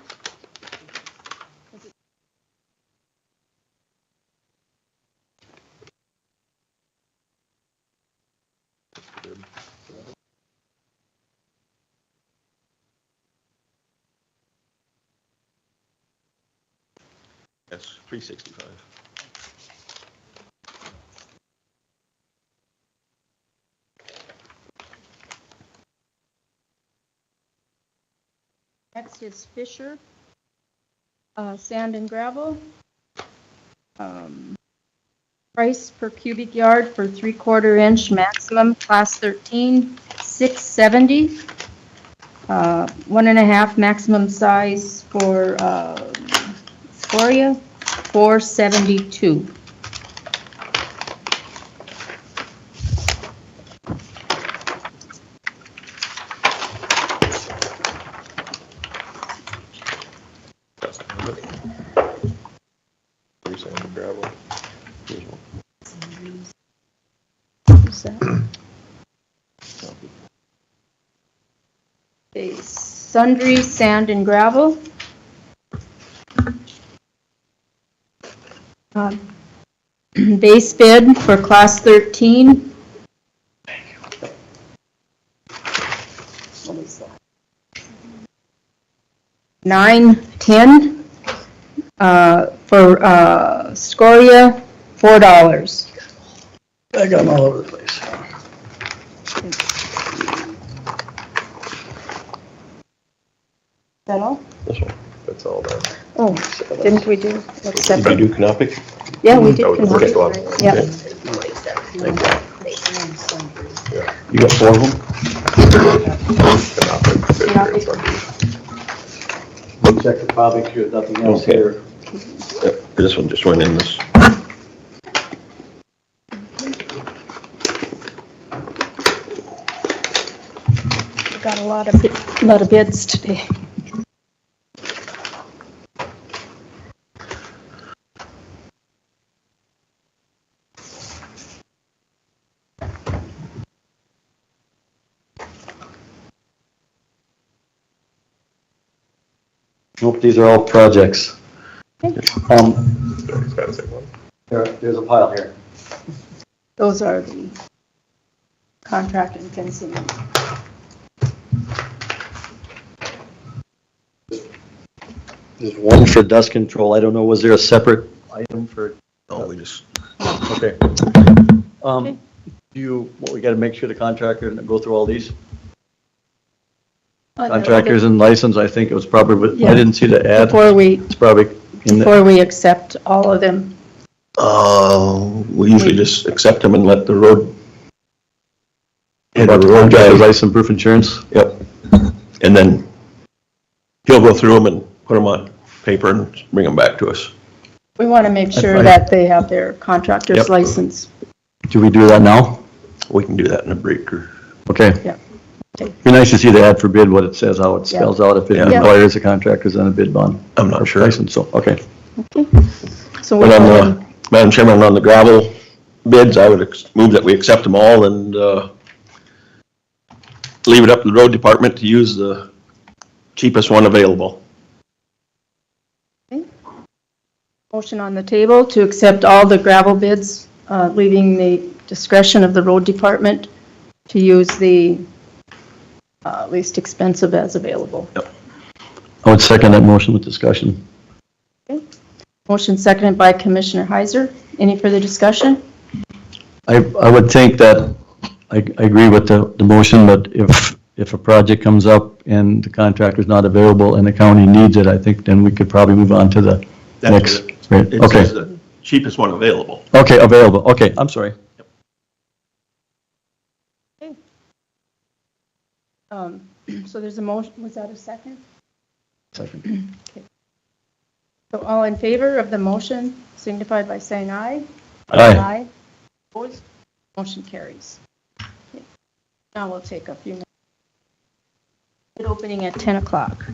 That's $3.65. Next is Fisher, sand and gravel. Price per cubic yard for 3/4 inch maximum, class 13, $6.70. 1.5 maximum size for Scoria, $4.72. You're saying the gravel. What's that? Okay, Sundry Sand and Gravel. Base bid for class 13, 910, for scoria, $4. I got them all over the place. Is that all? This one. That's all done. Oh, didn't we do, accept Did you it? do Canopic? Yeah, we did. That was the first one. Yeah. You got 4 of them? Check the file, make sure nothing else Okay. here. Yep, this one just went in this. Got a lot of bids today. Nope, these are all projects. He's got the same one. There's a pile here. Those are the contract and fencing. There's one for dust control. I don't know, was there a separate item for, Oh, we just, okay. Okay. We gotta make sure the contractor, go through all these? Oh, Contractors and license, I think it was probably, but Yeah. I didn't see the ad. Before we, It's probably in there. before we accept all of them. we usually just accept them and let the road. About the road guy, contractor's license, proof insurance? yep. And then he'll go through them and put them on paper and bring them back to us. We want to make sure I- that they have their contractor's Yep. license. Do we do that now? We can do that in a break or. Okay. Yeah. Okay. Be nice to see the ad for bid, what it says, how it spells out, if it Yeah. requires the contractors on a bid bond. I'm not sure. License, so, okay. So we're But on going, the, Madam Chairman, on the gravel bids, I would move that we accept them all and, leave it up to the road department to use the cheapest one available. motion on the table to accept all the gravel bids, leaving the discretion of the road department to use the least expensive as available. I would second that motion with discussion. Motion seconded by Commissioner Heiser. Any further discussion? I would think that, I agree with the motion, but if a project comes up and the contractor's not available and the county needs it, I think then we could probably move on to the That's next. what Right, It okay, says the cheapest one available. okay, available, okay, I'm sorry. So there's a motion, was that a second? Second. So all in favor of the motion signify by saying aye. Aye. Opposed? Motion carries. Okay. Now we'll take a few minutes. Bid opening at 10 o'clock.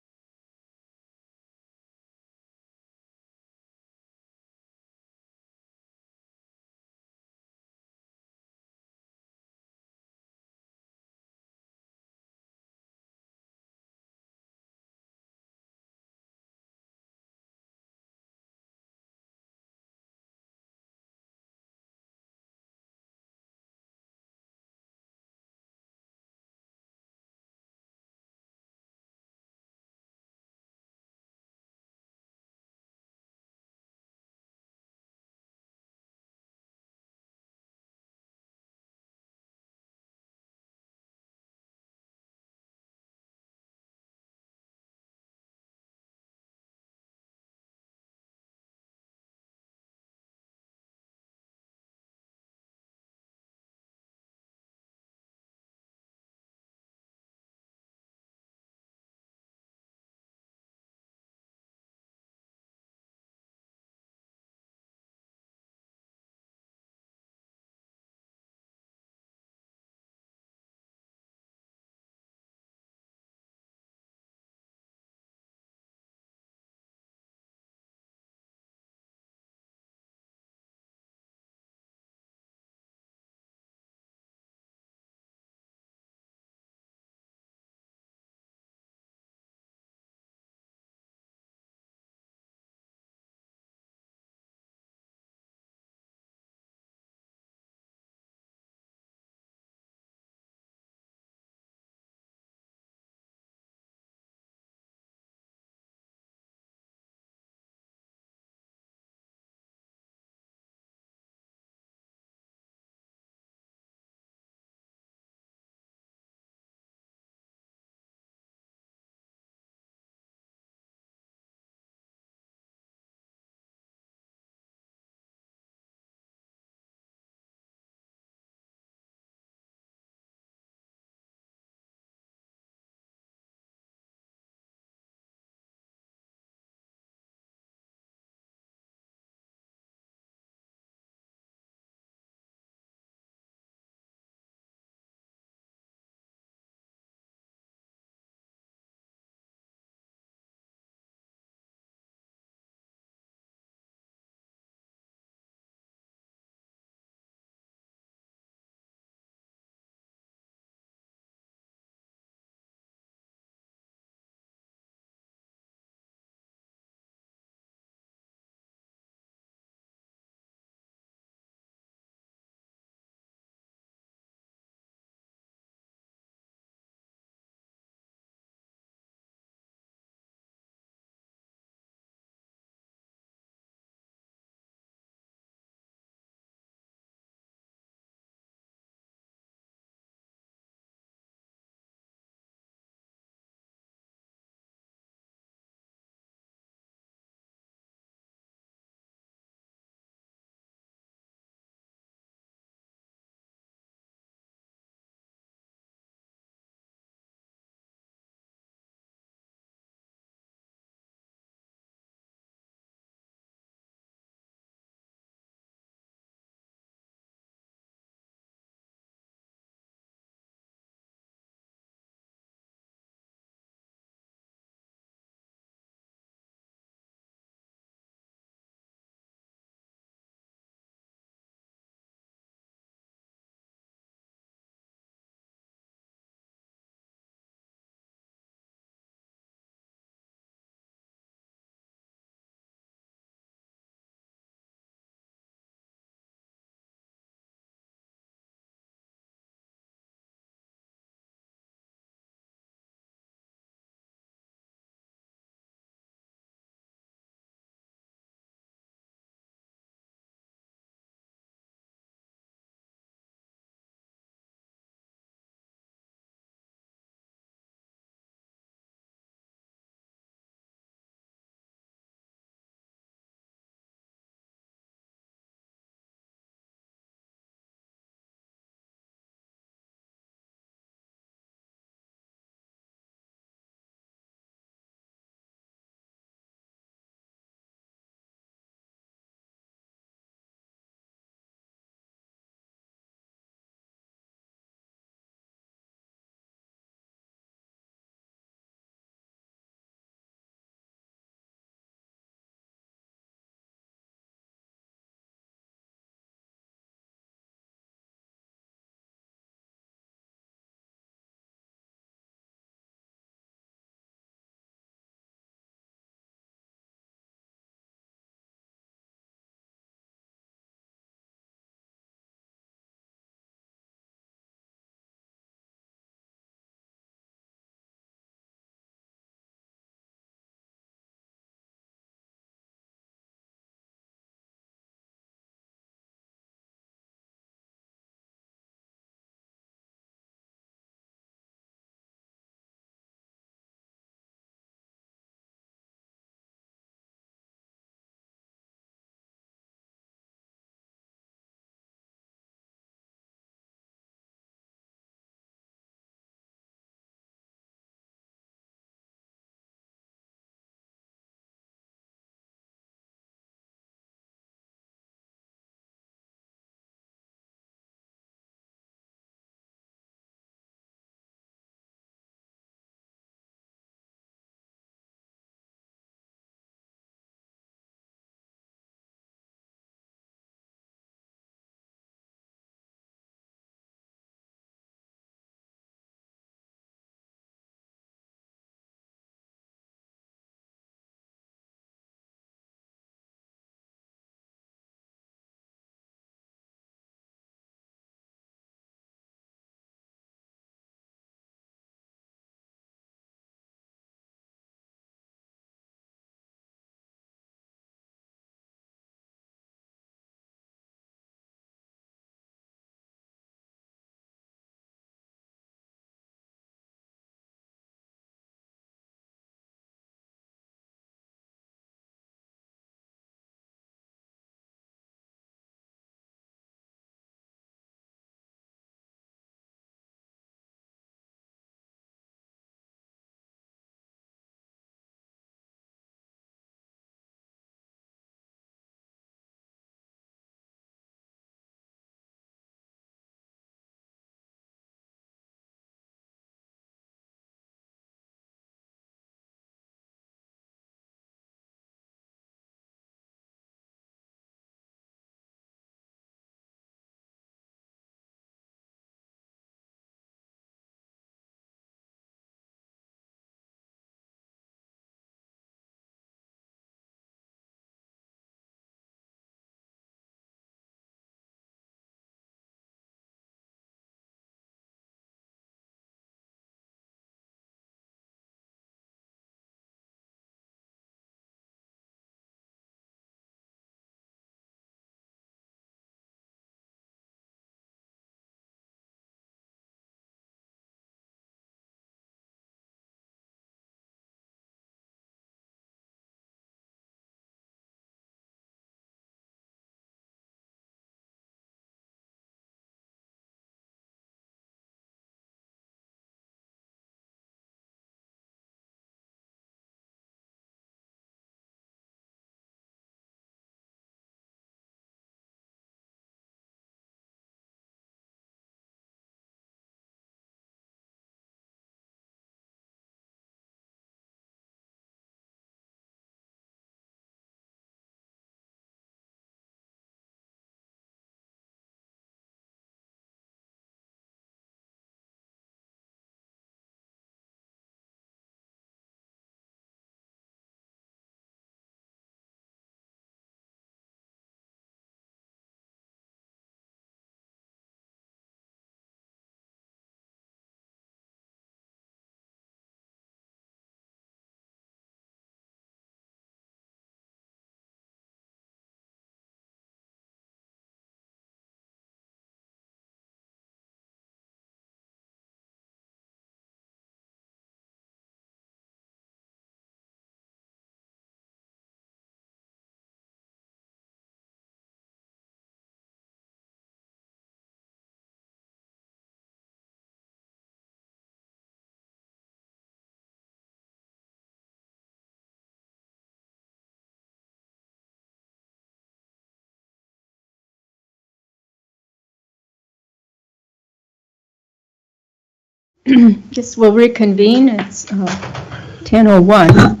Guess we'll reconvene. It's 10:01.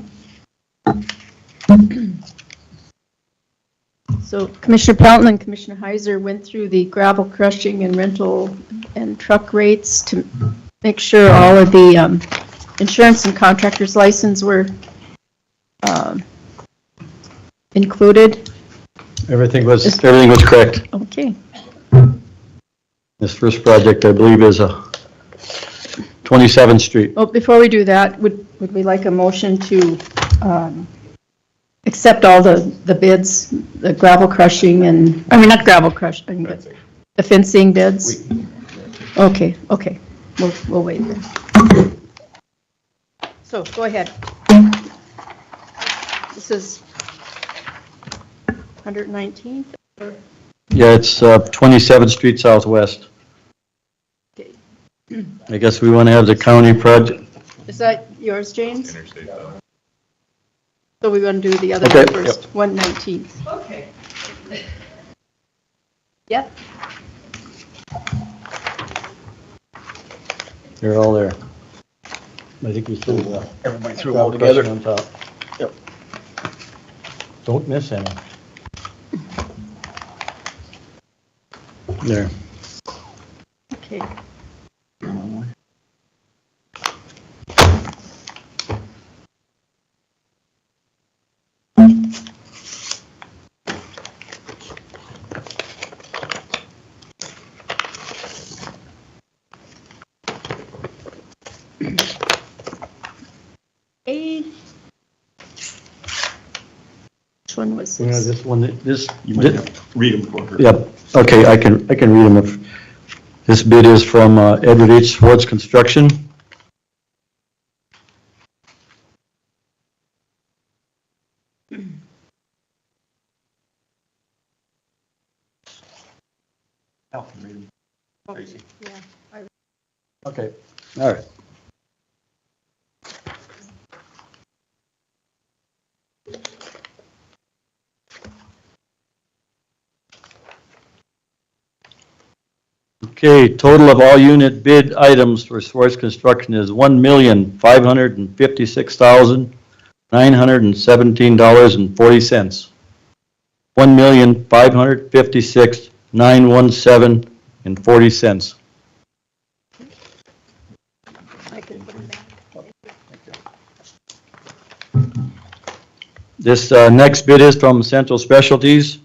So Commissioner Pelton and Commissioner Heiser went through the gravel crushing and rental and truck rates to make sure all of the insurance and contractor's license were included. Everything was correct. Okay. This first project, I believe, is 27th Street. Well, before we do that, would we like a motion to accept all the bids, the gravel crushing and, I mean, not gravel crushing, but the fencing bids? Okay. We'll wait then. So, go ahead. This is 119th? Or? Yeah, it's 27th Street Southwest. Okay. I guess we want to have the county project. Is that yours, James? So we want to do the other Okay, one first, 119th. Okay. Yep. They're all there. I think we still, everybody threw them all together. On top. Yep. Don't miss any. There. Okay. Which one was Yeah, this? this one, this. You might have to read them for her. Yep, okay, I can read them. This bid is from Edward H. Swartz Construction. Okay, all right. Okay, total of all unit bid items for Swartz Construction is $1,556,917.40. $1,556,917.40. I can put it back. This next bid is from Central Specialties.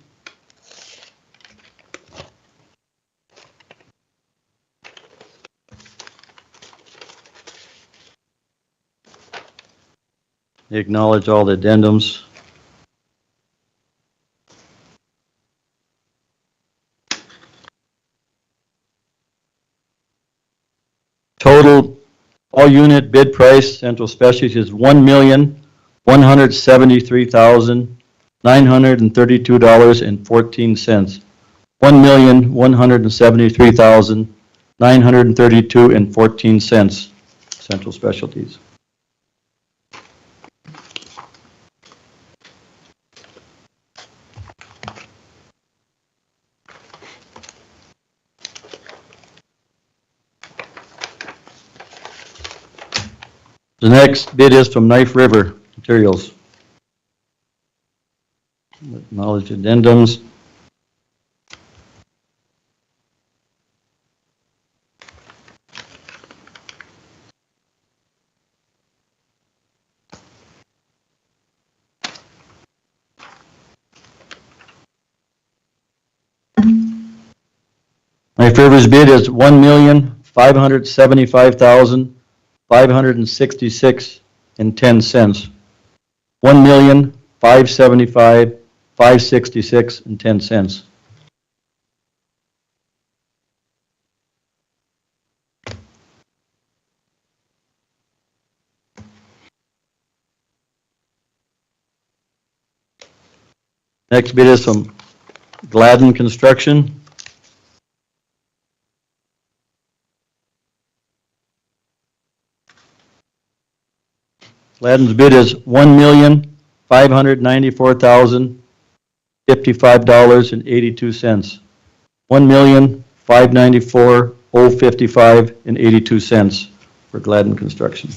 They acknowledge all the addendums. Total all unit bid price, Central Specialties, is $1,173,932.14. $1,173,932.14. Central Specialties. The next bid is from Knife River Materials. Acknowledge addendums. Knife River's bid is $1,575,566.10. $1,575,566.10. Next bid is from Gladden Construction. Gladden's bid is $1,594,055.82. $1,594,055.82. for Gladden Construction.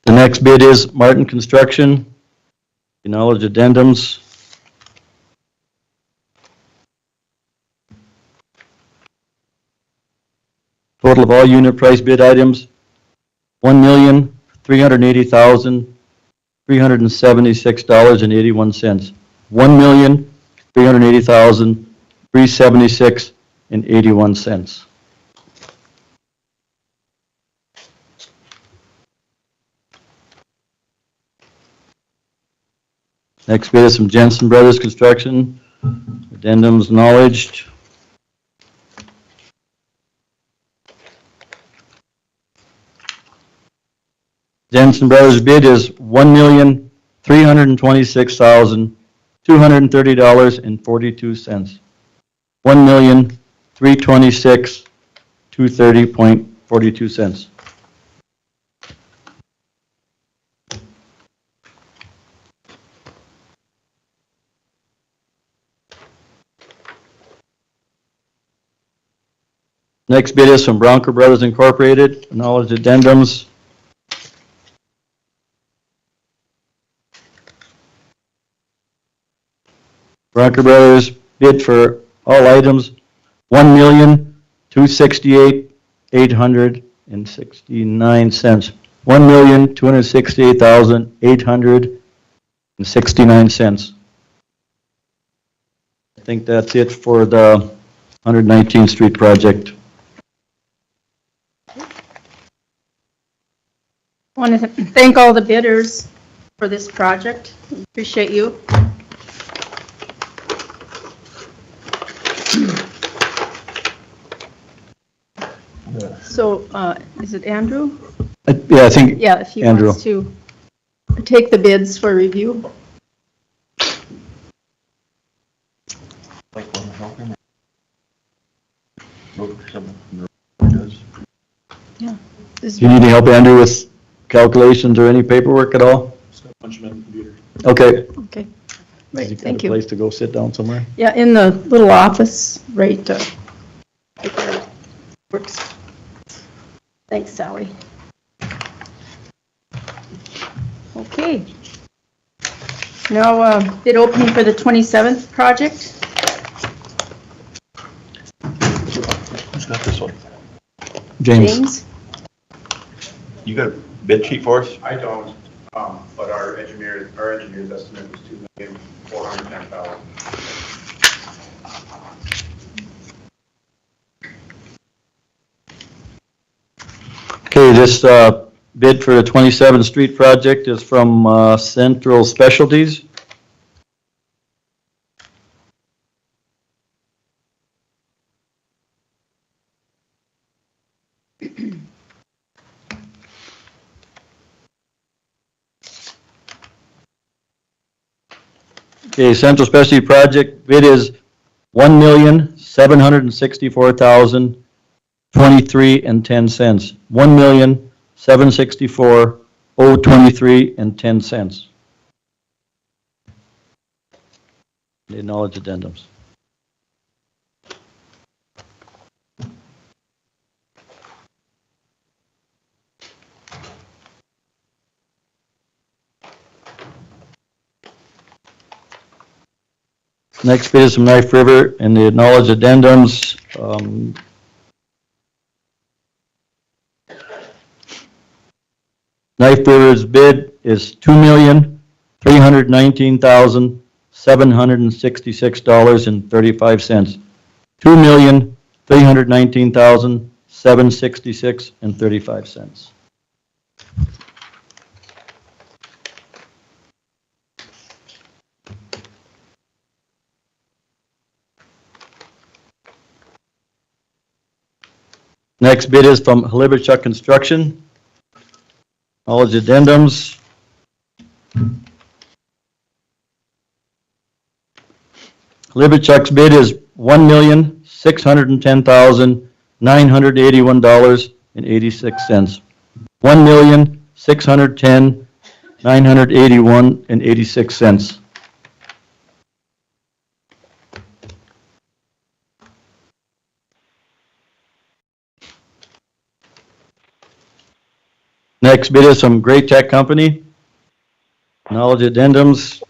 The next bid is Martin Construction. Acknowledge addendums. Total of all unit price bid items, $1,380,376.81. $1,380,376.81. Next bid is from Jensen Brothers Construction. Addendums acknowledged. Jensen Brothers bid is $1,326,230.42. $1,326,230.42. Next bid is from Bronco Brothers Incorporated. Acknowledge addendums. Bronco Brothers bid for all items, $1,268,869. $1,268,869. I think that's it for the 119th Street project. I want to thank all the bidders for this project. Appreciate you. So, is it Andrew? Yeah, I think Yeah, if he Andrew. wants to take the bids for review. Yeah. Do you need any help, Andrew, with calculations or any paperwork at all? Punch them in the computer. Okay. Okay. Has Right, he got thank a you. place to go sit down somewhere? Yeah, in the little office, right, right there. Works. Thanks, Sally. Okay. Now, bid opening for the 27th project. Who's got this one? James. You got a bid sheet for us? I don't, but our engineer's estimate was $2,410,000. Okay, this bid for the 27th Street project is from Central Specialties. Okay, Central Specialty project bid is $1,764,023.10. $1,764,023.10. The acknowledged addendums. Next bid is from Knife River and the acknowledged addendums. Knife River's bid is $2,319,766.35. $2,319,766.35. Next bid is from Halibuchuk Construction. Knowledge addendums. Halibuchuk's bid is $1,610,981.86. $1,610,981.86. Next bid is from Great Tech Company. Knowledge addendums.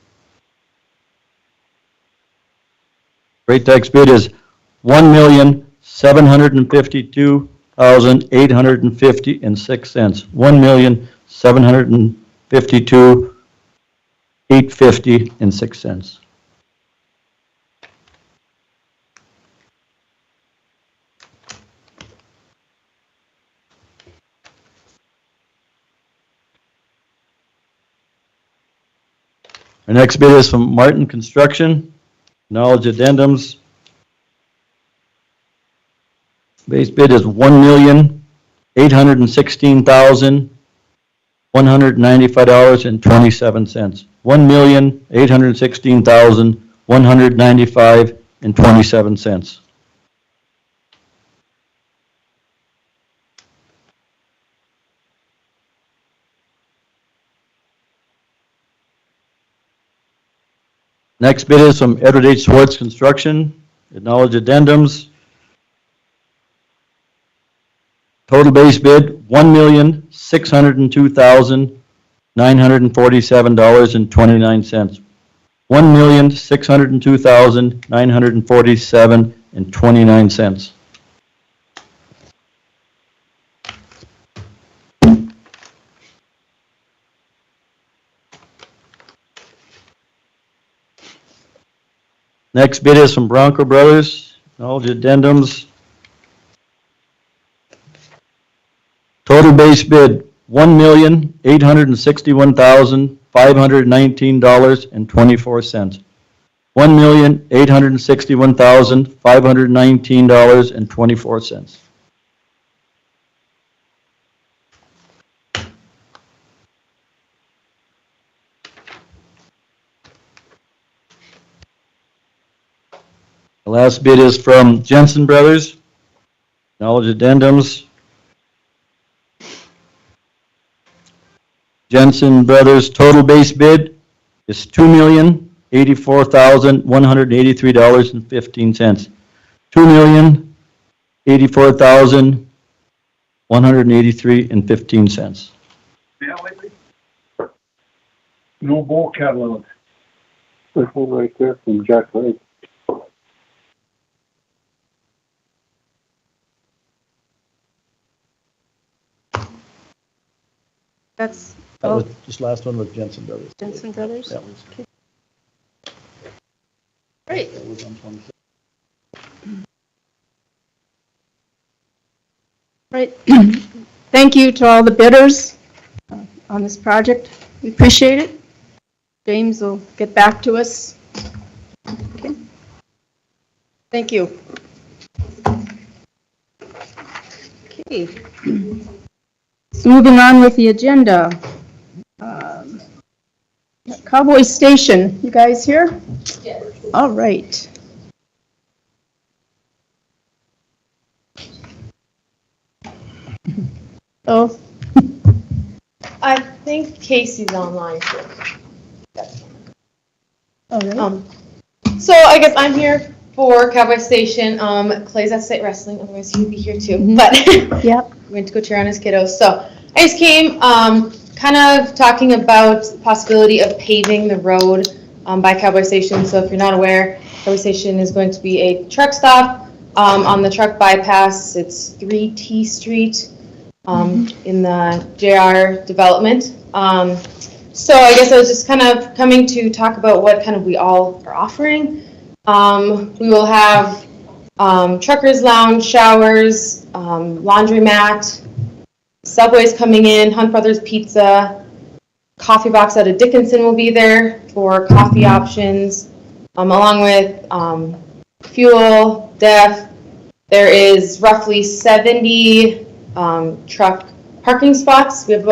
Great Tech's bid is $1,752,850.06. $1,752,850.06. Our next bid is from Martin Construction. Knowledge addendums. Base bid is $1,816,195.27. $1,816,195.27. Next bid is from Edward H. Swartz Construction. Acknowledge addendums. Total base bid, $1,602,947.29. $1,602,947.29. Next bid is from Bronco Brothers. Acknowledge addendums. Total base bid, $1,861,519.24. $1,861,519.24. The last bid is from Jensen Brothers. Acknowledge addendums. Jensen Brothers' total base bid is $2,084,183.15. $2,084,183.15. No ball catalog. There's one right there from Jack Lake. That's That was, this last one was Jensen Brothers. Jensen Brothers? That was, Great. that was on 26. Right. Thank you to all the bidders on this project. We appreciate it. James will get back to us. Okay. Thank you. Okay. So moving on with the agenda. Cowboy Station, you guys here? Yes. All right. Oh. I think Casey's online too. All right. So I guess I'm here for Cowboy Station. Clay's at state wrestling, otherwise he'd be here too. But Yep. went to go cheer on his kiddos. So I just came, kind of talking about the possibility of paving the road by Cowboy Station. So if you're not aware, Cowboy Station is going to be a truck stop on the truck bypass. It's 3T Street in the JR development. So I guess I was just kind of coming to talk about what kind of we all are offering. We will have truckers lounge, showers, laundromat, Subway's coming in, Hunt Brothers Pizza, coffee box out of Dickinson will be there for coffee options, along with fuel, def. There is roughly 70 truck parking spots. We have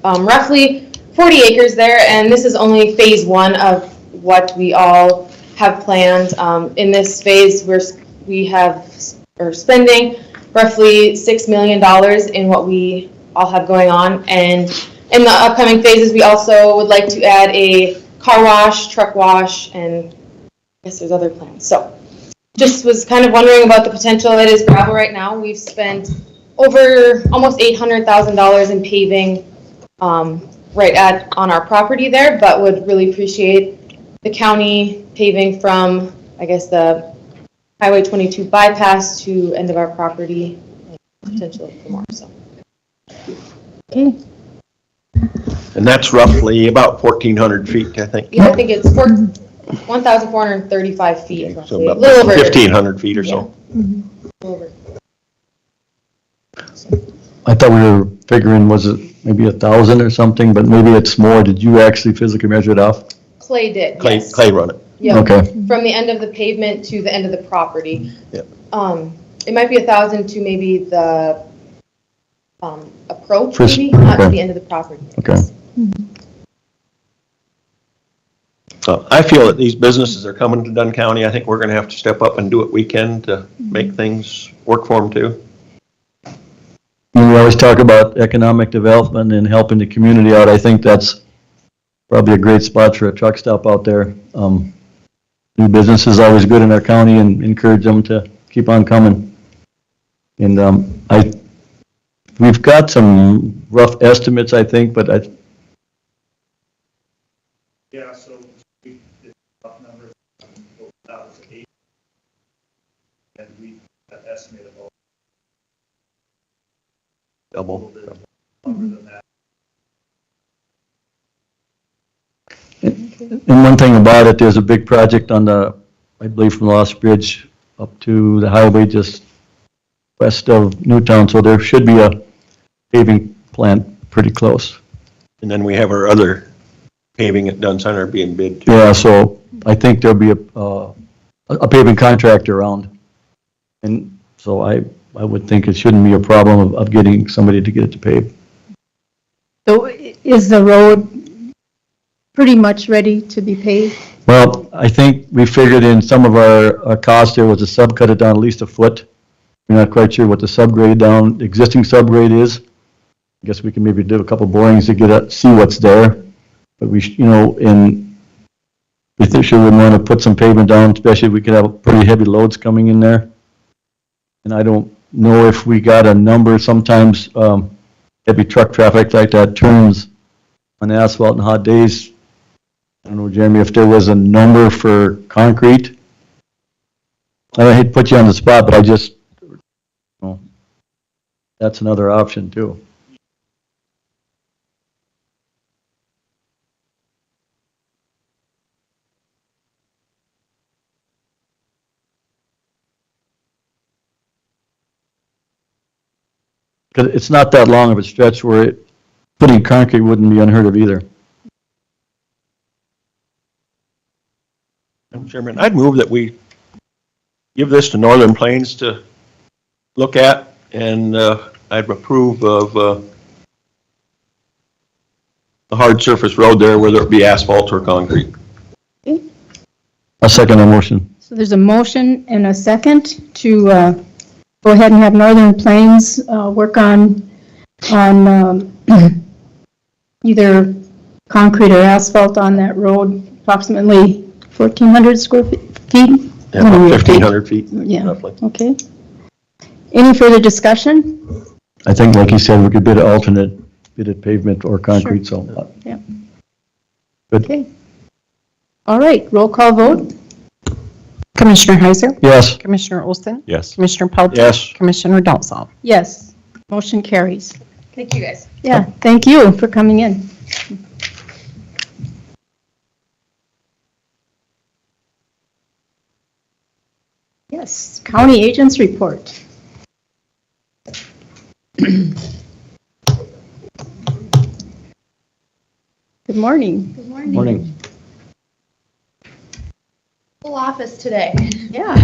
roughly 40 acres there, and this is only phase one of what we all have planned. In this phase, we're spending roughly $6 million in what we all have going on, and in the upcoming phases, we also would like to add a car wash, truck wash, and I guess there's other plans. So just was kind of wondering about the potential. It is gravel right now. We've spent over almost $800,000 in paving on our property there, but would really appreciate the county paving from, I guess, the Highway 22 bypass to end of our property, potentially for more, so. Okay, And that's roughly about 1,400 feet, I think. Yeah, I think it's 1,435 feet, So roughly. A about little over. 1,500 feet or so. Over. I thought we were figuring, was it maybe 1,000 or something, but maybe it's more. Did you actually physically measure it off? Clay did, Clay, yes. Clay run it. Yeah. Okay. From the end of the pavement to the end of the property. Yep. It might be 1,000 to maybe the approach, First- maybe, not to okay. the end of the property. Okay. So I feel that these businesses are coming to Dunn County. I think we're gonna have to step up and do what we can to make things work for them too. When we always talk about economic development and helping the community out, I think that's probably a great spot for a truck stop out there. New business is always good in our county and encourage them to keep on coming. And we've got some rough estimates, I think, but Yeah, so we did rough numbers, that was 8, and we estimated about a Double. little bit longer than that. And one thing about it, there's a big project on the, I believe from Lost Bridge up to the highway just west of Newtown, so there should be a paving plant pretty close. And then we have our other paving at Dunn Center being bid too. Yeah, so I think there'll be a paving contractor around. And so I would think it shouldn't be a problem of getting somebody to get it to pave. so is the road pretty much ready to be paved? Well, I think we figured in some of our cost there was to subcut it down at least a foot. We're not quite sure what the subgrade existing subgrade is. I guess we can maybe do a couple borings to see what's there. But we sure would want to put some pavement down, especially if we could have pretty heavy loads coming in there. And I don't know if we got a number. Sometimes heavy truck traffic like that turns on asphalt in hot days. I don't know, Jeremy, if there was a number for concrete. I hate to put you on the spot, but that's another option too. Because it's not that long of a stretch where putting concrete wouldn't be unheard of either. Madam Chairman, I'd move that we give this to Northern Plains to look at, and I'd approve of the hard surface road there, whether it be asphalt or concrete. I'll second the motion. So there's a motion and a second to go ahead and have Northern Plains work on either concrete or asphalt on that road, approximately 1,400 square feet? Yeah, about 1,500 feet, Yeah, roughly. okay. Any further discussion? I think, like you said, we could bid pavement or concrete, so. Yeah. Good. Okay. All right, roll call vote? Commissioner Heiser? Yes. Commissioner Olson? Yes. Commissioner Pelt? Yes. Commissioner Dalzell? Yes, motion carries. Thank you, guys. Yeah, thank you for coming in. Yes, county agents report. Good morning. Good morning. Morning. Full office today. Yeah.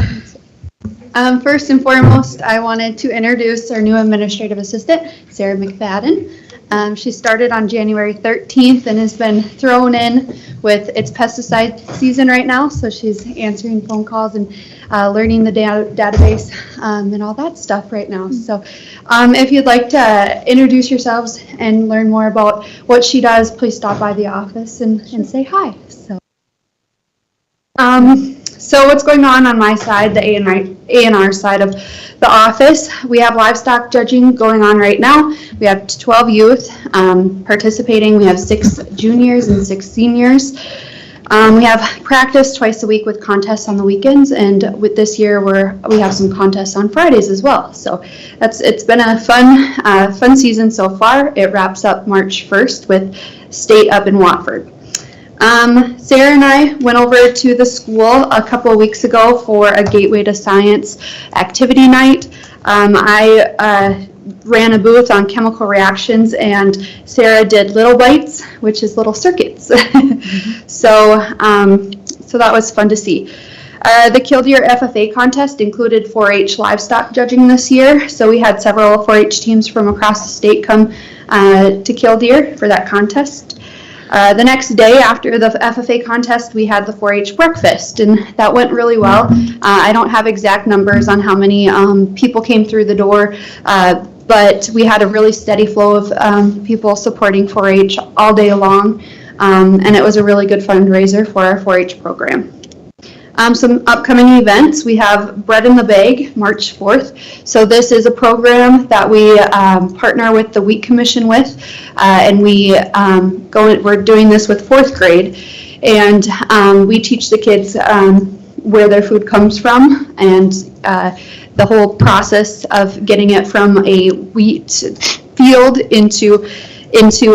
First and foremost, I wanted to introduce our new administrative assistant, Sarah McFadden. She started on January 13th and has been thrown in with its pesticide season right now, so she's answering phone calls and learning the database and all that stuff right now. So if you'd like to introduce yourselves and learn more about what she does, please stop by the office and say hi. So what's going on my side, the A&R side of the office, we have livestock judging going on right now. We have 12 youth participating. We have 6 juniors and 6 seniors. We have practice twice a week with contests on the weekends, and with this year we have some contests on Fridays as well. So it's been a fun season so far. It wraps up March 1st with state up in Watford. Sarah and I went over to the school a couple of weeks ago for a Gateway to Science activity night. I ran a booth on chemical reactions, and Sarah did little bites, which is little circuits. So that was fun to see. The Killdeer FFA contest included 4-H livestock judging this year, so we had several 4-H teams from across the state come to Killdeer for that contest. The next day after the FFA contest, we had the 4-H breakfast, and that went really well. I don't have exact numbers on how many people came through the door, but we had a really steady flow of people supporting 4-H all day long, and it was a really good fundraiser for our 4-H program. Some upcoming events, we have Bread in the Bag, March 4th. So this is a program that we partner with the Wheat Commission with, and we're doing this with 4th grade. And we teach the kids where their food comes from and the whole process of getting it from a wheat field into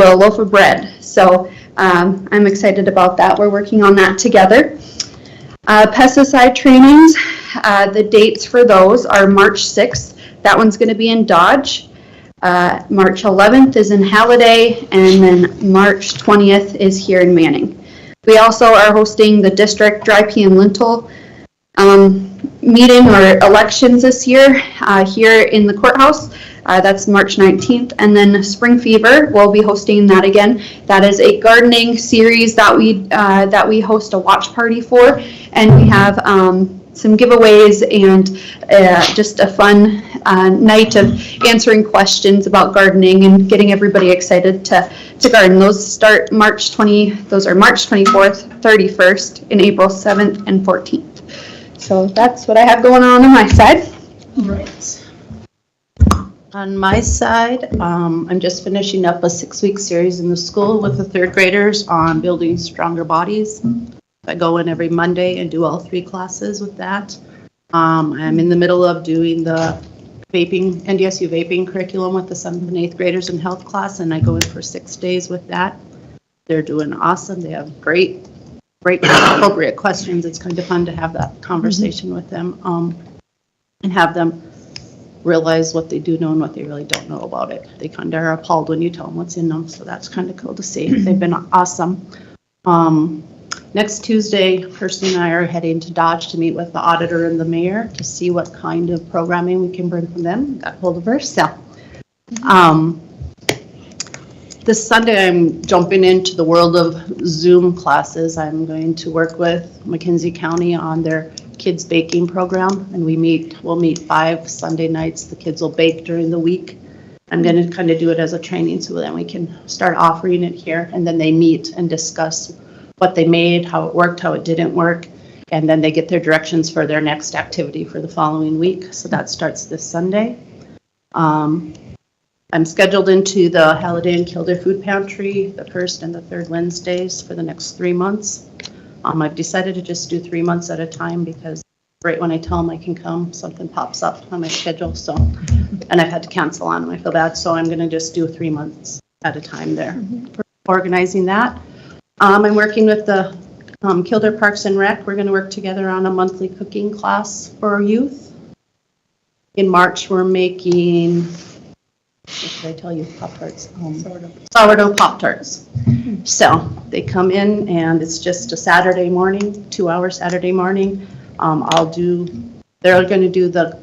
a loaf of bread. So I'm excited about that. We're working on that together. Pesticide trainings, the dates for those are March 6th. That one's going to be in Dodge. March 11th is in Halliday, and then March 20th is here in Manning. We also are hosting the district dry pea and lentil meeting or elections this year here in the courthouse. That's March 19th. And then Spring Fever, we'll be hosting that again. That is a gardening series that we host a watch party for. And we have some giveaways and just a fun night of answering questions about gardening and getting everybody excited to garden. Those start those are March 24th, 31st, and April 7th and 14th. So that's what I have going on my side. Right. On my side, I'm just finishing up a 6-week series in the school with the 3rd graders on building stronger bodies. I go in every Monday and do all 3 classes with that. I'm in the middle of doing the NDSU vaping curriculum with the 7th and 8th graders in health class, and I go in for 6 days with that. They're doing awesome. They have great appropriate questions. It's kind of fun to have that conversation with them and have them realize what they do know and what they really don't know about it. They kind of are appalled when you tell them what's in them, so that's kind of cool to see. They've been awesome. Next Tuesday, Kirsten and I are heading to Dodge to meet with the auditor and the mayor to see what kind of programming we can bring from them. Got hold of her, so. This Sunday, I'm jumping into the world of Zoom classes. I'm going to work with McKenzie County on their kids baking program, and we'll meet 5 Sunday nights. The kids will bake during the week. I'm going to kind of do it as a training so then we can start offering it here, and then they meet and discuss what they made, how it worked, how it didn't work, and then they get their directions for their next activity for the following week. So that starts this Sunday. I'm scheduled into the Halliday and Killdeer Food Pantry the 1st and the 3rd Wednesdays for the next 3 months. I've decided to just do 3 months at a time because right when I tell them I can come, something pops up on my schedule. So, and I've had to cancel on them. I feel bad. So I'm going to just do 3 months at a time there for organizing that. I'm working with the Killdeer Parks and Rec. We're going to work together on a monthly cooking class for our youth. In March, we're making, what should I tell you, Pop-Tarts? Sourdough Pop-Tarts. So they come in and it's just a Saturday morning, 2-hour Saturday morning. They're going to do the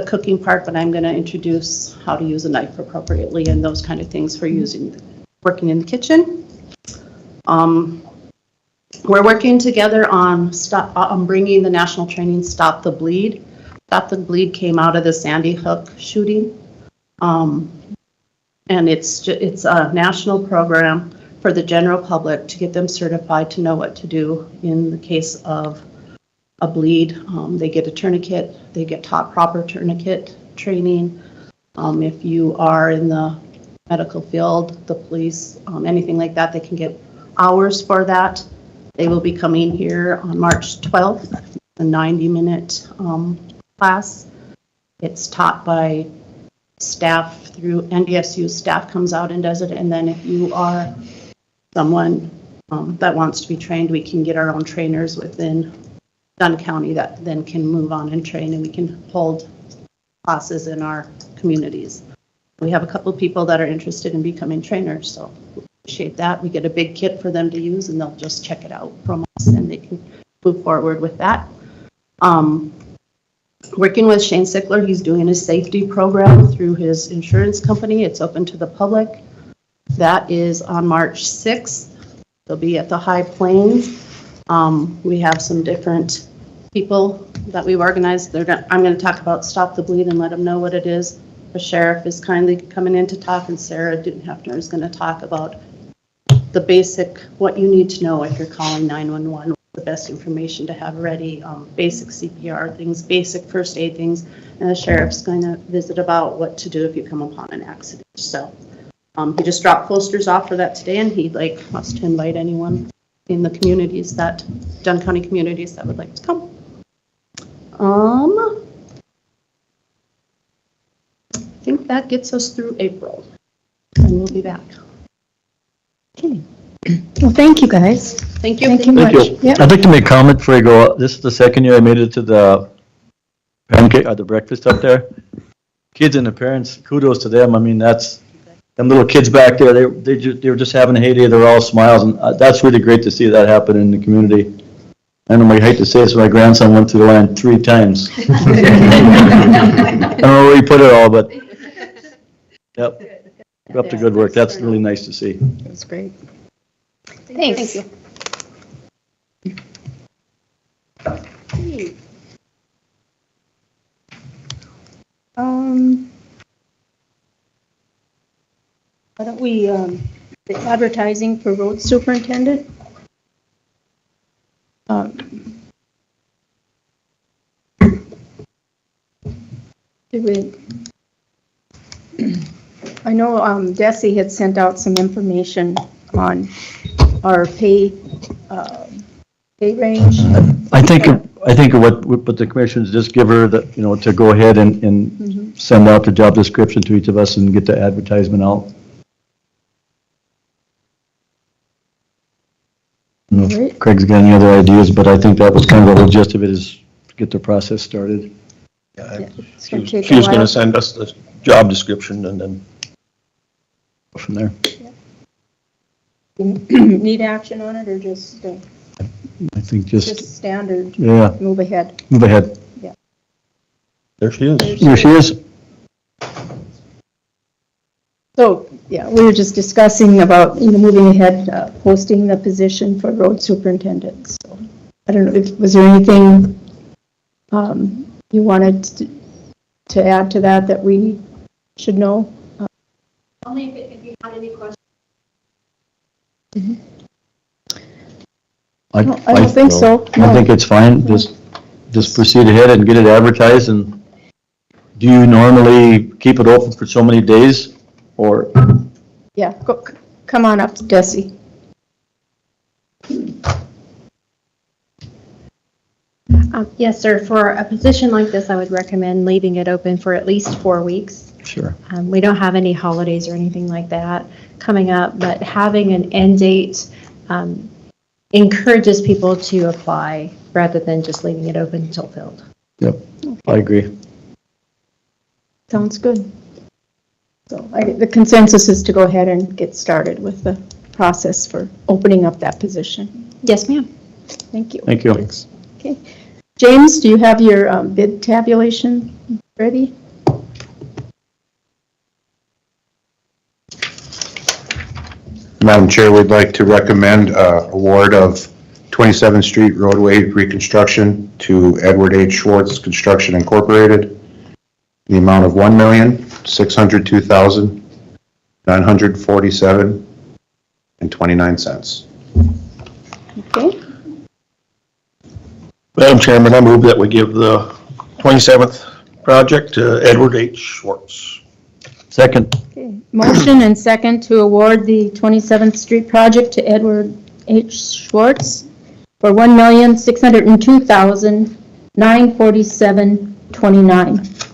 cooking part, but I'm going to introduce how to use a knife appropriately and those kind of things for working in the kitchen. We're working together on bringing the national training Stop the Bleed. Stop the Bleed came out of the Sandy Hook shooting. And it's a national program for the general public to get them certified to know what to do in the case of a bleed. They get a tourniquet, they get taught proper tourniquet training. If you are in the medical field, the police, anything like that, they can get hours for that. They will be coming here on March 12th, a 90-minute class. It's taught by staff through NDSU. Staff comes out and does it, and then if you are someone that wants to be trained, we can get our own trainers within Dunn County that then can move on and train, and we can hold classes in our communities. We have a couple of people that are interested in becoming trainers, so we appreciate that. We get a big kit for them to use, and they'll just check it out from us, and they can move forward with that. Working with Shane Sickler, he's doing a safety program through his insurance company. It's open to the public. That is on March 6th. They'll be at the High Plains. We have some different people that we've organized. I'm going to talk about Stop the Bleed and let them know what it is. The sheriff is kindly coming in to talk, and Sarah Dudenhefner is going to talk about the basic, what you need to know if you're calling 911, the best information to have ready, basic CPR things, basic first aid things, and the sheriff's going to visit about what to do if you come upon an accident. So he just dropped posters off for that today, and he'd like us to invite anyone in the communities that, Dunn County communities that would like to come. I think that gets us through April, and we'll be back. Okay. Well, thank you, guys. Thank you. Thank you much. Yep. I'd like to make a comment before I go. This is the second year I made it to the pancake, or the breakfast up there. Kids and the parents, kudos to them. I mean, that's, them little kids back there, they were just having a heyday. They're all smiles, and that's really great to see that happen in the community. I know, I hate to say this, my grandson went through the line 3 times. I don't know where he put it all, but, yep. Keep up the good work. That's really nice to see. That's great. Thanks. Thank you. Why don't we, the advertising for road superintendent? I know Desi had sent out some information on our pay range. I think what the commissioners just give her the, to go ahead and send out the job description to each of us and get the advertisement out. I don't know if Craig's got any other ideas, but I think that was kind of the whole gist of it, is to get the process started. She was going to send us the job description and then go from there. Need action on it, or just I think just standard? Yeah. Move ahead. Move ahead. Yeah. There she is. Here she is. So, yeah, we were just discussing about, moving ahead, posting the position for road superintendent. So, I don't know, was there anything you wanted to add to that we should know? Only if you had any questions. I don't think so. I think it's fine. Just proceed ahead and get it advertised. And do you normally keep it open for so many days, or? Yeah, come on up, Desi. Yes, sir. For a position like this, I would recommend leaving it open for at least 4 weeks. Sure. We don't have any holidays or anything like that coming up, but having an end date encourages people to apply rather than just leaving it open until filled. Yep, I agree. Sounds good. So the consensus is to go ahead and get started with the process for opening up that position. Yes, ma'am. Thank you. Thank you. Thanks. Okay. James, do you have your bid tabulation ready? Madam Chair, we'd like to recommend award of 27th Street roadway reconstruction to Edward H. Schwartz Construction Incorporated, the amount of $1,602,947.29. Okay. Madam Chairman, I move that we give the 27th project to Edward H. Schwartz. Second. Okay, motion and second to award the 27th Street project to Edward H. Schwartz for $1,602,947.29.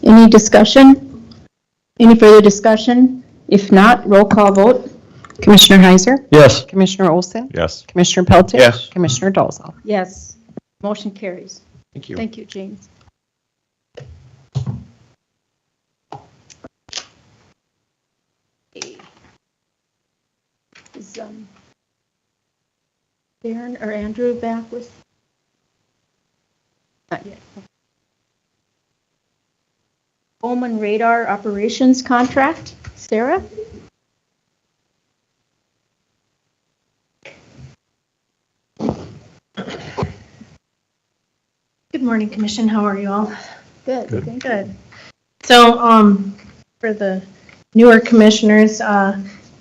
Any discussion? Any further discussion? If not, roll call vote. Commissioner Heiser? Yes. Commissioner Olson? Yes. Commissioner Pelletier? Yes. Commissioner Dolzall? Yes. Motion carries. Thank you. Thank you, James. Is Darren or Andrew back with? Not yet. Bowman Radar Operations Contract. Sarah? Good morning, Commission. How are you all? Good. Thank you. Good. So, for the newer commissioners,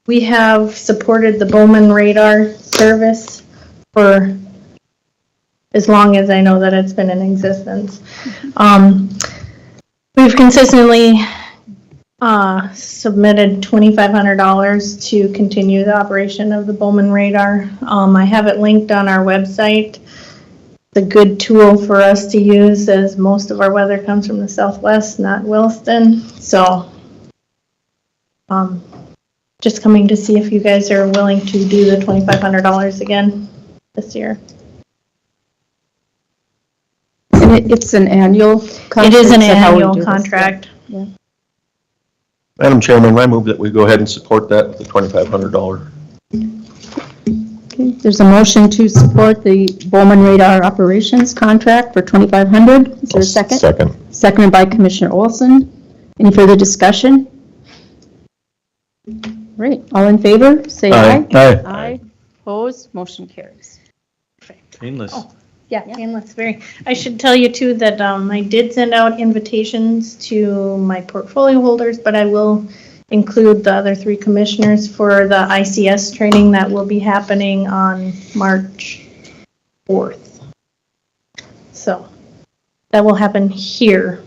we have supported the Bowman Radar service for as long as I know that it's been in existence. We've consistently submitted $2,500 to continue the operation of the Bowman Radar. I have it linked on our website. It's a good tool for us to use as most of our weather comes from the southwest, not Williston. So just coming to see if you guys are willing to do the $2,500 again this year. And it's an annual contract? It is an Is that how we annual do this? contract. Yeah. Madam Chairman, I move that we go ahead and support that with the $2,500. Okay, there's a motion to support the Bowman Radar Operations Contract for $2,500. Is there a second? Second. Seconded by Commissioner Olson. Any further discussion? Great. All in favor, say aye. Aye. Aye. Opposed? Motion carries. Painless. Yeah, painless, very. I should tell you too that I did send out invitations to my portfolio holders, but I will include the other three commissioners for the ICS training that will be happening on March 4th. So that will happen here.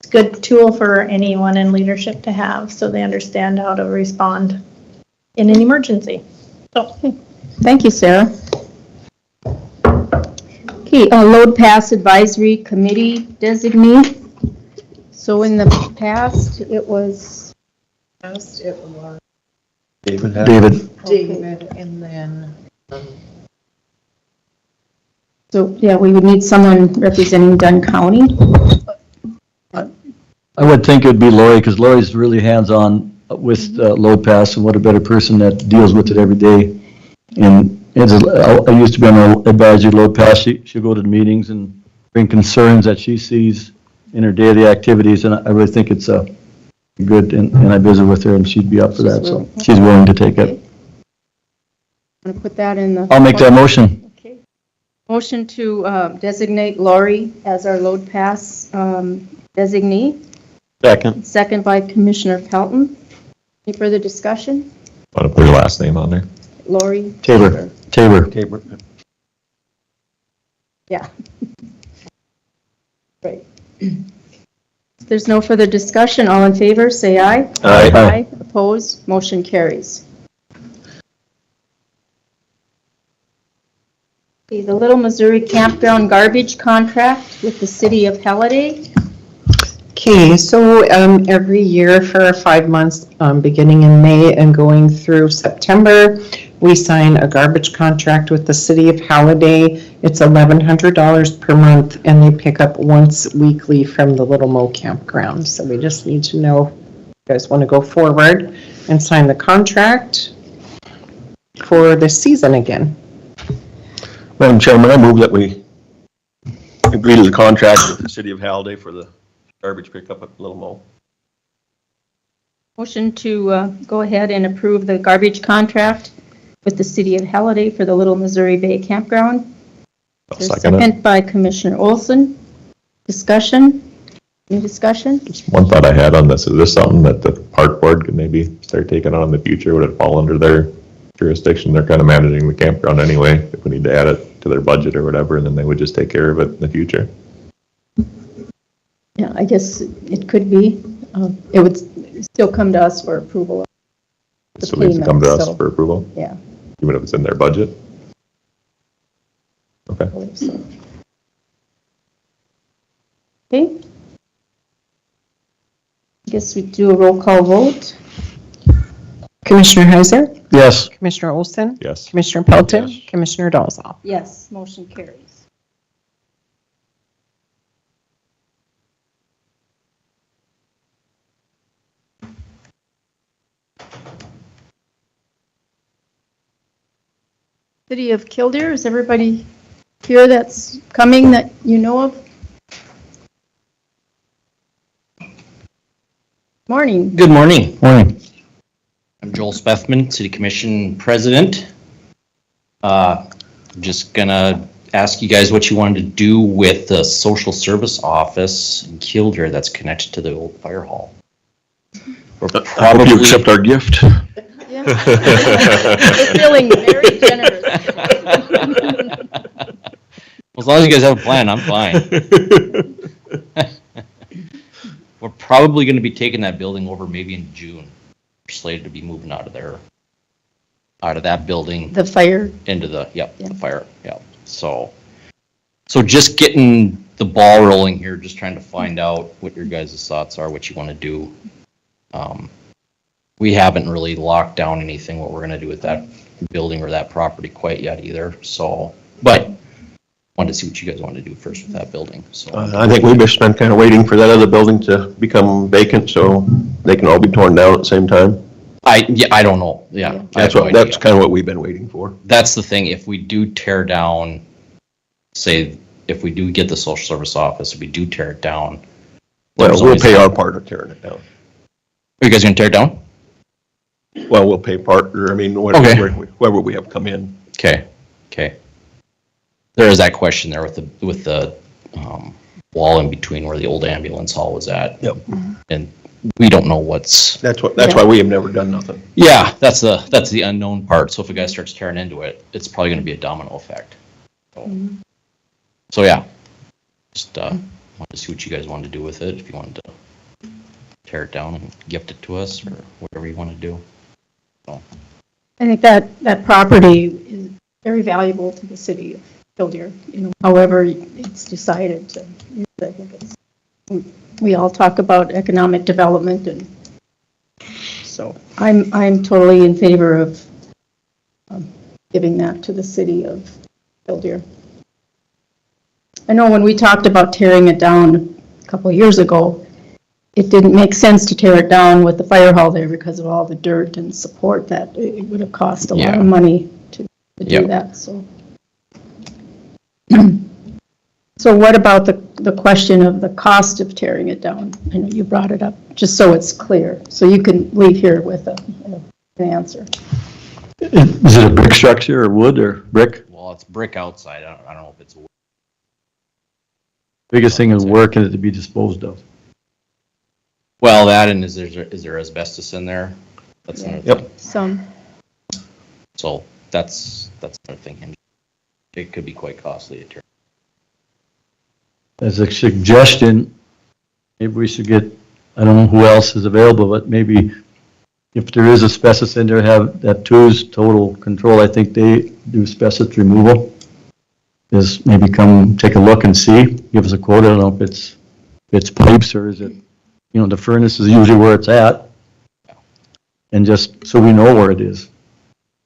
It's a good tool for anyone in leadership to have so they understand how to respond in an emergency. So Thank you, Sarah. Okay, Load Pass Advisory Committee designee. So in the past, it was David? David, and then. So, yeah, we would need someone representing Dunn County. I would think it would be Lori, because Lori's really hands-on with load pass, and what a better person that deals with it every day. And I used to be on the advisory load pass. She'll go to the meetings and bring concerns that she sees in her daily activities, and I really think it's good, and I visit with her, and she'd be up for that, so she's willing to take it. I'm going to put that in the... I'll make that motion. Okay. Motion to designate Lori as our load pass designee. Second. Second by Commissioner Pelton. Any further discussion? Want to put your last name on there? Lori Tabor. Yeah. Right. If there's no further discussion, all in favor, say aye. Aye. Aye. Opposed? Motion carries. Okay, the Little Missouri Campground Garbage Contract with the City of Halliday. Okay, so every year for 5 months, beginning in May and going through September, we sign a garbage contract with the City of Halliday. It's $1,100 per month, and they pick up once weekly from the Little Mo Campground. So we just need to know if you guys want to go forward and sign the contract for this season again. Madam Chairman, I move that we agree to the contract with the City of Halliday for the garbage pickup at Little Mo. Motion to go ahead and approve the garbage contract with the City of Halliday for the Little Missouri Bay Campground. I'll There's second it. second by Commissioner Olson. Discussion? Any discussion? Just one thought I had on this, is this something that the park board could maybe start taking on in the future? Would it fall under their jurisdiction, they're kind of managing the campground anyway, if we need to add it to their budget or whatever, and then they would just take care of it in the future. Yeah, I guess it could be. It would still come to us for approval. The So it needs to come to payment, us so- for approval, Yeah, even if it's in their budget? I Okay. believe so. Okay. I guess we do a roll call vote. Commissioner Heiser? Yes. Commissioner Olson? Yes. Commissioner Pelton? Yes. Commissioner Dolzall? Yes, motion carries. City of Killdeer, is everybody here that's coming that you know of? Morning. Good morning. Morning. I'm Joel Spethman, City Commission President. I'm just gonna ask you guys what you wanted to do with the social service office in Killdeer that's connected to the old fire hall. We're I hope you probably, accept our gift. Yeah. We're feeling very generous. as long as you guys have a plan, I'm fine. We're probably gonna be taking that building over maybe in June. We're slated to be moving out of there, out of that building. The fire, Into the, Yeah. the fire, So just getting the ball rolling here, just trying to find out what your guys' thoughts are, what you want to do. We haven't really locked down anything, what we're gonna do with that building or that property quite yet either, so, but wanted to see what you guys wanted to do first with that building, so. I think we've just been kind of waiting for that other building to become vacant, so they can all be torn down at the same time. I don't know, I have That's no what, that's idea. kind of what we've been waiting for. That's the thing, if we do tear down, say, if we do get the social service office, if we do tear it down. Well, there's we'll always pay that- our part of tearing it down. Are you guys gonna tear it down? Well, we'll pay part, or I mean, Okay. whoever we have come in. Okay. There is that question there with the wall in between where the old ambulance hall was at. Yep. And we don't know what's, That's why we have never done nothing. yeah, that's the unknown part. So if a guy starts tearing into it, it's probably gonna be a domino effect. So yeah, just wanted to see what you guys wanted to do with it, if you wanted to tear it down and gift it to us or whatever you want to do. I think that property is very valuable to the city of Killdeer, however it's decided to use it. I think we all talk about economic development, and so I'm totally in favor of giving that to the city of Killdeer. I know when we talked about tearing it down a couple of years ago, it didn't make sense to tear it down with the fire hall there because of all the dirt and support that it would have cost a lot Yeah. of money to do Yep. that, so. So what about the question of the cost of tearing it down? I know you brought it up, just so it's clear, so you can leave here with an answer. Is it a brick structure or wood or brick? Well, it's brick outside. I don't know if it's wood. Biggest thing is work and it to be disposed of. Well, that and is there asbestos in there? That's another thing. Yep. Some, So that's another thing. It could be quite costly to tear. As a suggestion, maybe we should get, I don't know who else is available, but maybe if there is asbestos in there, have that TWO's total control. I think they do asbestos removal. Is maybe come take a look and see, give us a quote. I don't know if it's pipes or is it, the furnace is usually where it's at. And just so we know where it is.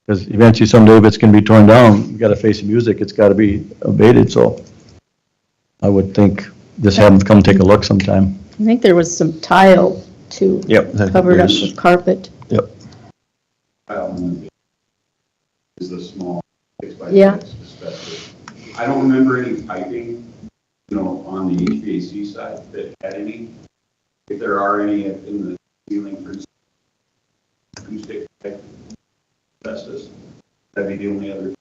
Because eventually someday if it's going to be torn down, you got to face the music, it's got to be abated, so I would think just have them come take a look sometime. I think there was some tile too. Yep. Covered up with carpet. Yep. Is the small 6x6 Yeah. asbestos. I don't remember any piping, on the HVAC side that had any. If there are any in the ceiling for acoustic type asbestos, that'd be the only other.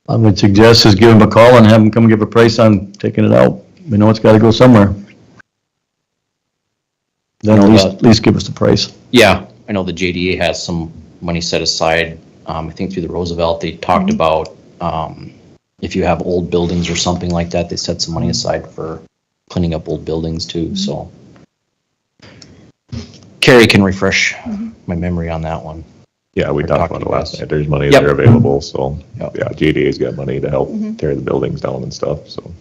I would suggest is give them a call and have them come give a price on taking it out. We know it's got to go somewhere. Then at least give us the price. Yeah, I know the JDA has some money set aside, I think through the Roosevelt, they talked about, if you have old buildings or something like that, they set some money aside for cleaning up old buildings too, so. Carrie can refresh my memory on that one. Yeah, we talked about it last night. There's money Yep. there available, so, Yep. yeah, JDA's got money to help tear the buildings down and stuff, so.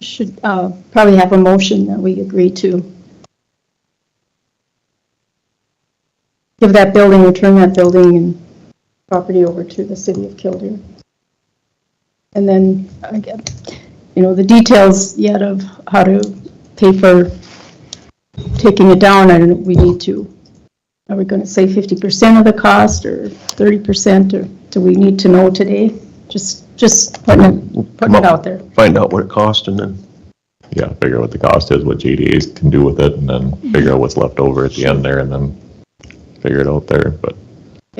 Should probably have a motion that we agree to give that building, return that building and property over to the city of Killdeer. And then, again, the details yet of how to pay for taking it down, we need to, are we going to say 50% of the cost or 30%, or do we need to know today? Just putting it out there. Find out what it cost and then. Yeah, figure out what the cost is, what JDAs can do with it, and then figure out what's left over at the end there, and then figure it out there, but.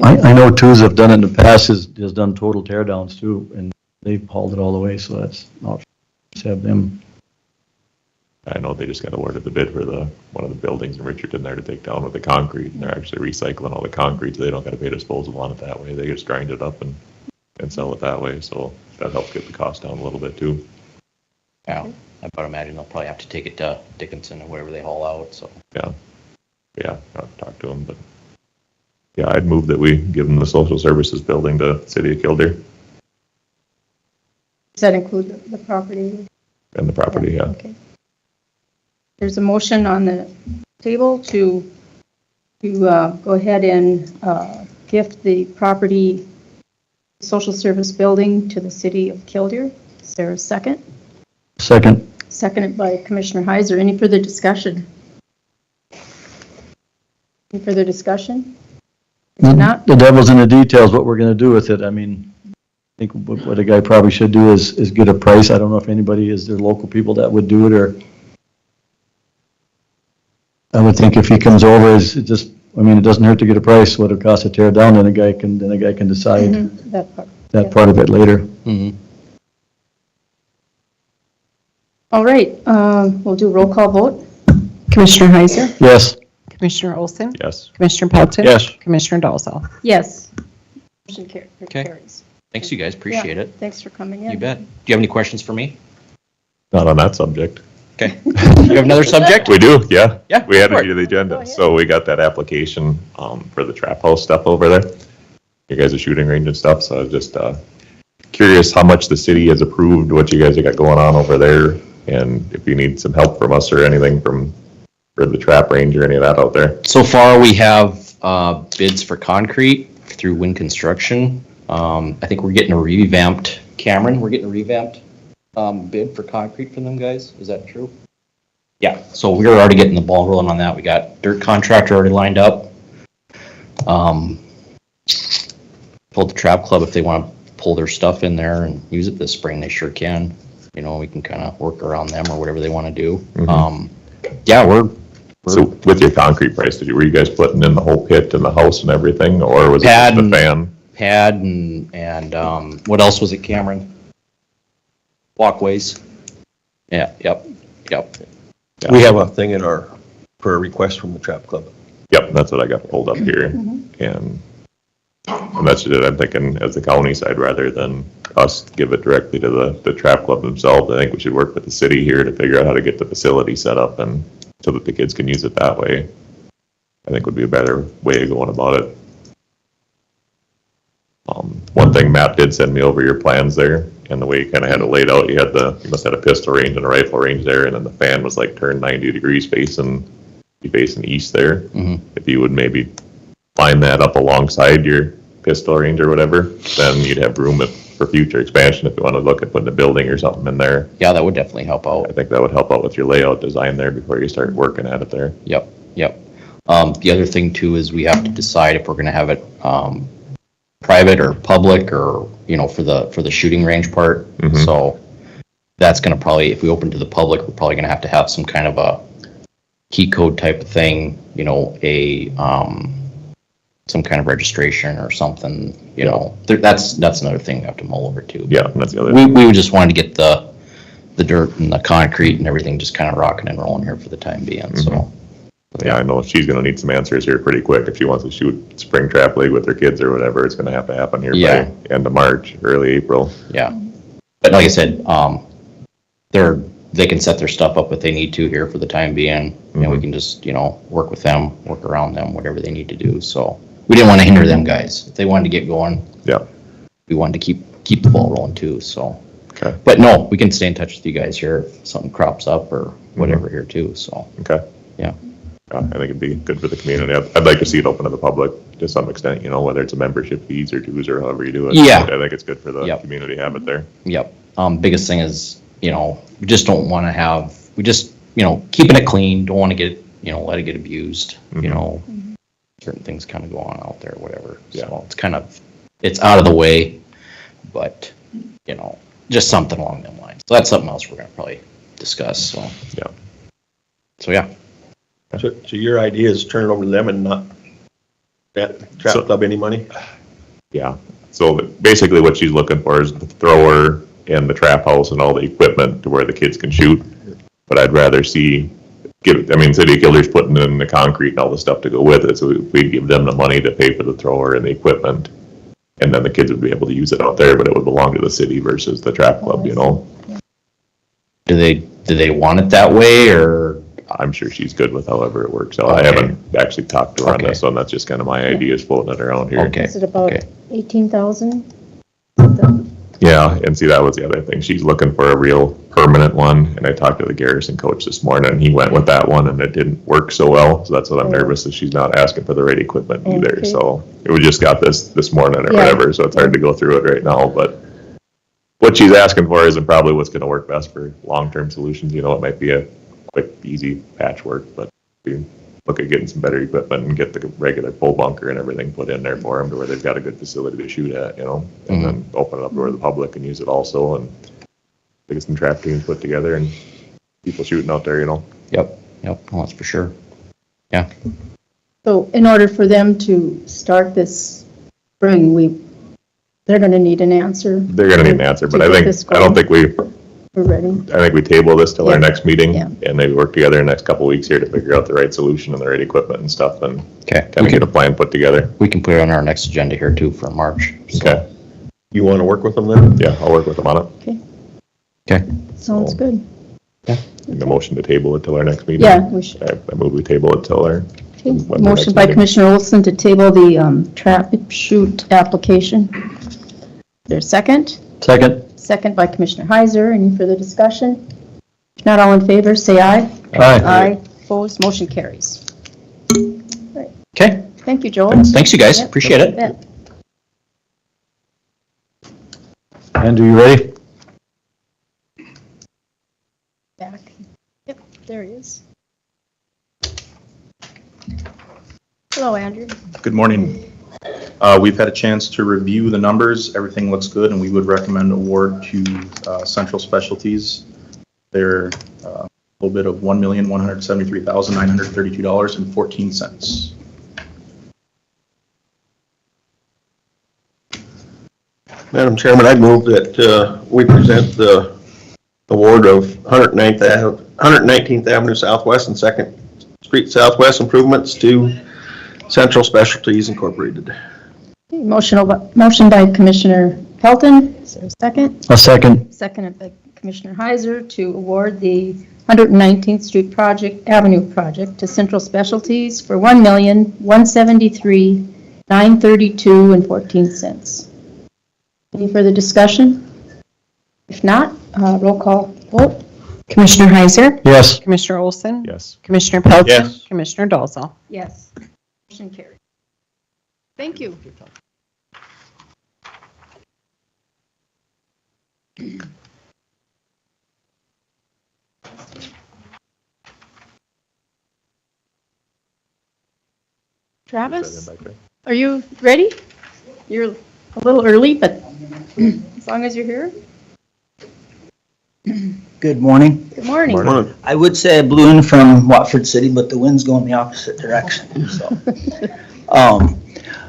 I know Tools have done it in the past, has done total tear downs too, and they've hauled it all the way, so that's not, just have them. I know they just got awarded the bid for one of the buildings in Richardson there to take down with the concrete, and they're actually recycling all the concrete, so they don't gotta pay disposal on it that way, they just grind it up and sell it that way, so that helps get the cost down a little bit too. Yeah, I would imagine they'll probably have to take it to Dickinson or wherever they haul out, so. Yeah, I'll talk to them, but yeah, I'd move that we give them the social services building to City of Killdeer Does that include the property? and the property, yeah. Okay. There's a motion on the table to go ahead and gift the property social service building to the city of Killdeer. Is there a second? Second. Seconded by Commissioner Heiser. Any further discussion? Any further discussion? If not, The devil's in the details, what we're gonna do with it. I mean, I think what a guy probably should do is get a price. I don't know if anybody is there local people that would do it, or I would think if he comes over, it doesn't hurt to get a price, what it costs to tear it down, then a guy can decide that part of it later. all right, we'll do roll call vote. Commissioner Heiser? Yes. Commissioner Olson? Yes. Commissioner Pelton? Yes. Commissioner Dolzall? Yes. Motion Okay. carries. Thanks, you guys, appreciate Yeah, it. Thanks for coming in. You bet. Do you have any questions for me? Not on that subject. Okay. You have another subject? We do, yeah. Yeah, We added sure. it to the agenda, so we got that application, for the trap house stuff over there. You guys are shooting range and stuff, so I was just, curious how much the city has approved, what you guys have got going on over there, and if you need some help from us or anything for the trap range or any of that out there. So far, we have bids for concrete through Wind Construction. I think we're getting a revamped, Cameron, we're getting a revamped bid for concrete from them guys. Is that true? Yeah, so we're already getting the ball rolling on that. We got dirt contractor already lined up. Told the Trap Club if they want to pull their stuff in there and use it this spring, they sure can. We can kind of work around them or whatever they want to do. Yeah, we're So with your concrete price, were you guys putting in the whole pit and the house and everything, or was it Pad just the and- fan? pad and what else was it, Cameron? Walkways. Yeah, yep. We have a thing for a request from the Trap Club. Yep, that's what I got pulled up here, and that's it. I'm thinking as the county side, rather than us give it directly to the Trap Club themselves, I think we should work with the city here to figure out how to get the facility set up and so that the kids can use it that way. I think would be a better way of going about it. One thing, Matt did send me over your plans there, and the way you kind of had it laid out, you must have a pistol range and a rifle range there, and then the fan was like turned 90 degrees facing east there. If you would maybe line that up alongside your pistol range or whatever, then you'd have room for future expansion if you want to look at putting a building or something in there. Yeah, that would definitely help out. I think that would help out with your layout design there before you start working at it there. Yep. The other thing too is we have to decide if we're going to have it private or public, or for the shooting range part. So that's going to probably, if we open to the public, we're probably going to have some kind of a key code type of thing, some kind of registration or something, That's another thing we have to mull over too. Yeah, that's the other We just wanted to get the the dirt and the concrete and everything just kind of rocking and rolling here for the time being, so. Yeah, I know she's gonna need some answers here pretty quick. If she wants to shoot spring trap league with her kids or whatever, it's gonna have to happen here Yeah. by end of March, early April. Yeah. But like I said, they can set their stuff up if they need to here for the time being, and we can just, work with them, work around them, whatever they need to do, so. We didn't want to hinder them guys. If they wanted to get going. Yeah. We wanted to keep the ball rolling too, so. Okay. But no, we can stay in touch with you guys here if something crops up or whatever here too, so. Okay. Yeah. I think it'd be good for the community. I'd like to see it open to the public to some extent, whether it's a membership fees or dues or however you do it. Yeah. I think it's good for the community to have it there. Yep. Biggest thing is, we just don't want to have, keeping it clean, don't want to get, let it get abused, certain things kind of go on out there, whatever. So it's out of the way, but, just something along them lines. So that's something else we're going to probably discuss, so. Yeah. So, yeah. So your idea is turn it over to them and not that trap club any money? Yeah. So basically what she's looking for is the thrower and the trap house and all the equipment to where the kids can shoot. But I'd rather see, City of Kilder's putting in the concrete and all the stuff to go with it. So we'd give them the money to pay for the thrower and the equipment. And then the kids would be able to use it out there, but it would belong to the city versus the trap club, Do they want it that way, or? I'm sure she's good with however it works out. I haven't actually talked to her on this one. That's just kind of my ideas floating it around here. Okay. Is it about 18,000? Yeah, and see, that was the other thing. She's looking for a real permanent one, and I talked to the Garrison coach this morning, and he went with that one, and it didn't work so well. So that's what I'm nervous that she's not asking for the right equipment either. So we just got this morning or whatever, so it's hard to go through it right now. But what she's asking for isn't probably what's going to work best for long-term solutions. It might be a quick, easy patchwork, but we look at getting some better equipment and get the regular pole bunker and everything put in there for them to where they've got a good facility to shoot at, and then open it up to where the public can use it also, and get some trap teams put together and people shooting out there, Yep, well, that's for sure. Yeah. So in order for them to start this spring, they're going to need an answer. They're going to need an answer, but I think we table this till our next meeting, and maybe work together in the next couple of weeks here to figure out the right solution and the right equipment and stuff, and kind of get a plan put together. We can put it on our next agenda here too for March. So. Okay. You want to work with them then? Yeah, I'll work with them on it. Okay. Sounds good. The motion to table it till our next meeting. Yeah, we should. I move we table it till our. Motion by Commissioner Olson to table the trap shoot application. There's second? Second. Second by Commissioner Heiser. Any further discussion? If not, all in favor, say aye. Aye. Aye. Opposed, motion carries. Okay. Thank you, Joel. Thanks, you guys. Appreciate it. Yeah. Andrew, you ready? Back. Yep, there he is. Hello, Andrew. Good morning. We've had a chance to review the numbers. Everything looks good, and we would recommend award to Central Specialties. They're a little bit of $1,173,932.14. Madam Chairman, I move that we present the award of 119th Avenue Southwest and 2nd Street Southwest improvements to Central Specialties Incorporated. Motion by Commissioner Pelton. Is there a second? A second. Seconded by Commissioner Heiser to award the 119th Street Avenue project to Central Specialties for $1,173,932.14. Any further discussion? If not, roll call vote. Commissioner Heiser? Yes. Commissioner Olson? Yes. Commissioner Pelton? Yes. Commissioner Dolzall? Yes. Motion carried. Thank you. Travis, are you ready? You're a little early, but as long as you're here. Good morning. Good morning. Morning. I would say I blew in from Watford City, but the wind's going the opposite direction, so.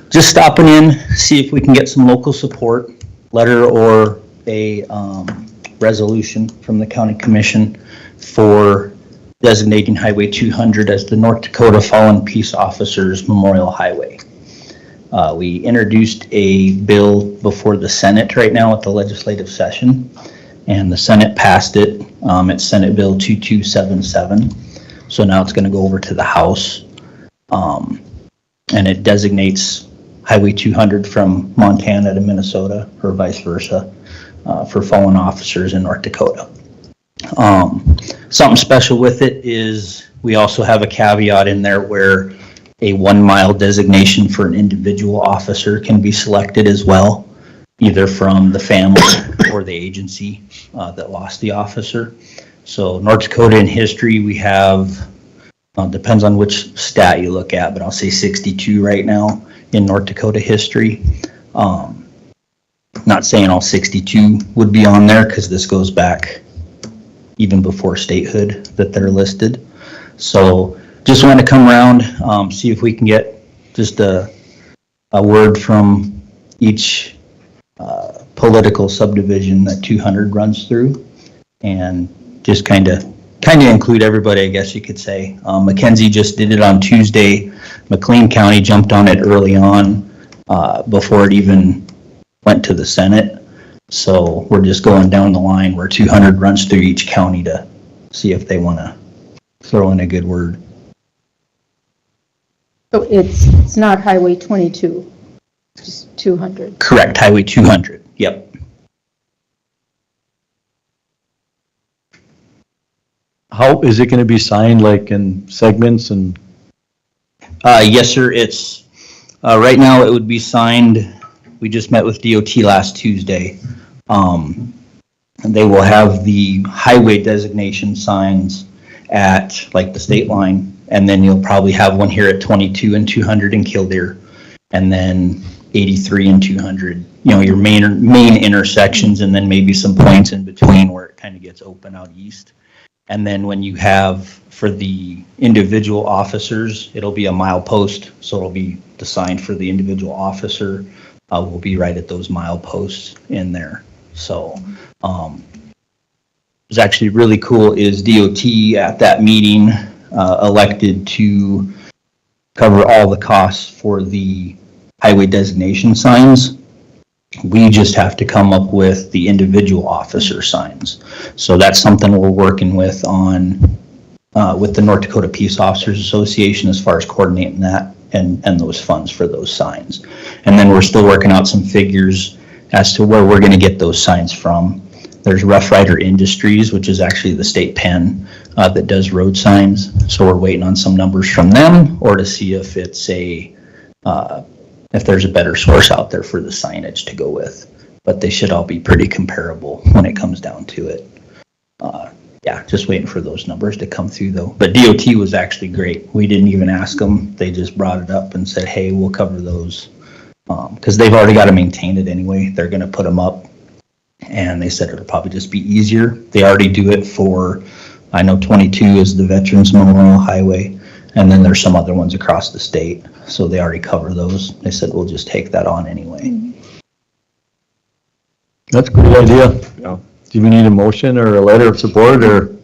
Just stopping in, see if we can get some local support, letter or a resolution from the county commission for designating Highway 200 as the North Dakota Fallen Peace Officers Memorial Highway. We introduced a bill before the Senate right now at the legislative session, and the Senate passed it. It's Senate Bill 2277. So now it's going to go over to the House, and it designates Highway 200 from Montana to Minnesota, or vice versa, for fallen officers in North Dakota. Something special with it is we also have a caveat in there where a 1 mile designation for an individual officer can be selected as well, either from the family or the agency that lost the officer. So North Dakota in history, we have, depends on which stat you look at, but I'll say 62 right now in North Dakota history. Not saying all 62 would be on there because this goes back even before statehood that they're listed. So just want to come around, see if we can get just a word from each political subdivision that 200 runs through, and just kind of include everybody, I guess you could say. Mackenzie just did it on Tuesday. McLean County jumped on it early on before it even went to the Senate. So we're just going down the line where 200 runs through each county to see if they want to throw in a good word. So it's not Highway 22, it's just 200. Correct, Highway 200, yep. How is it going to be signed, like in segments and? Yes, sir, it's, right now it would be signed, we just met with DOT last Tuesday. And they will have the highway designation signs at like the state line, and then you'll probably have one here at 22 and 200 in Killdeer, and then 83 and 200, you know, your main intersections, and then maybe some points in between where it kind of gets open out east. And then when you have, for the individual officers, it'll be a mile post, so it'll be the sign for the individual officer will be right at those mile posts in there. So it's actually really cool is DOT at that meeting elected to cover all the costs for the highway designation signs. We just have to come up with the individual officer signs. So that's something we're working with on with the North Dakota Peace Officers Association as far as coordinating that and those funds for those signs. And then we're still working out some figures as to where we're going to get those signs from. There's Rough Rider Industries, which is actually the state pen that does road signs. So we're waiting on some numbers from them, or to see if it's if there's a better source out there for the signage to go with. But they should all be pretty comparable when it comes down to it. Yeah, just waiting for those numbers to come through though. But DOT was actually great. We didn't even ask them. They just brought it up and said, hey, we'll cover those. Because they've already got to maintain it anyway. They're going to put them up. And they said it'll probably just be easier. They already do it for, I know 22 is the Veterans Memorial Highway. And then there's some other ones across the state. So they already cover those. They said, we'll just take that on anyway. That's a good idea. Yeah. Do we need a motion or a letter of support, or?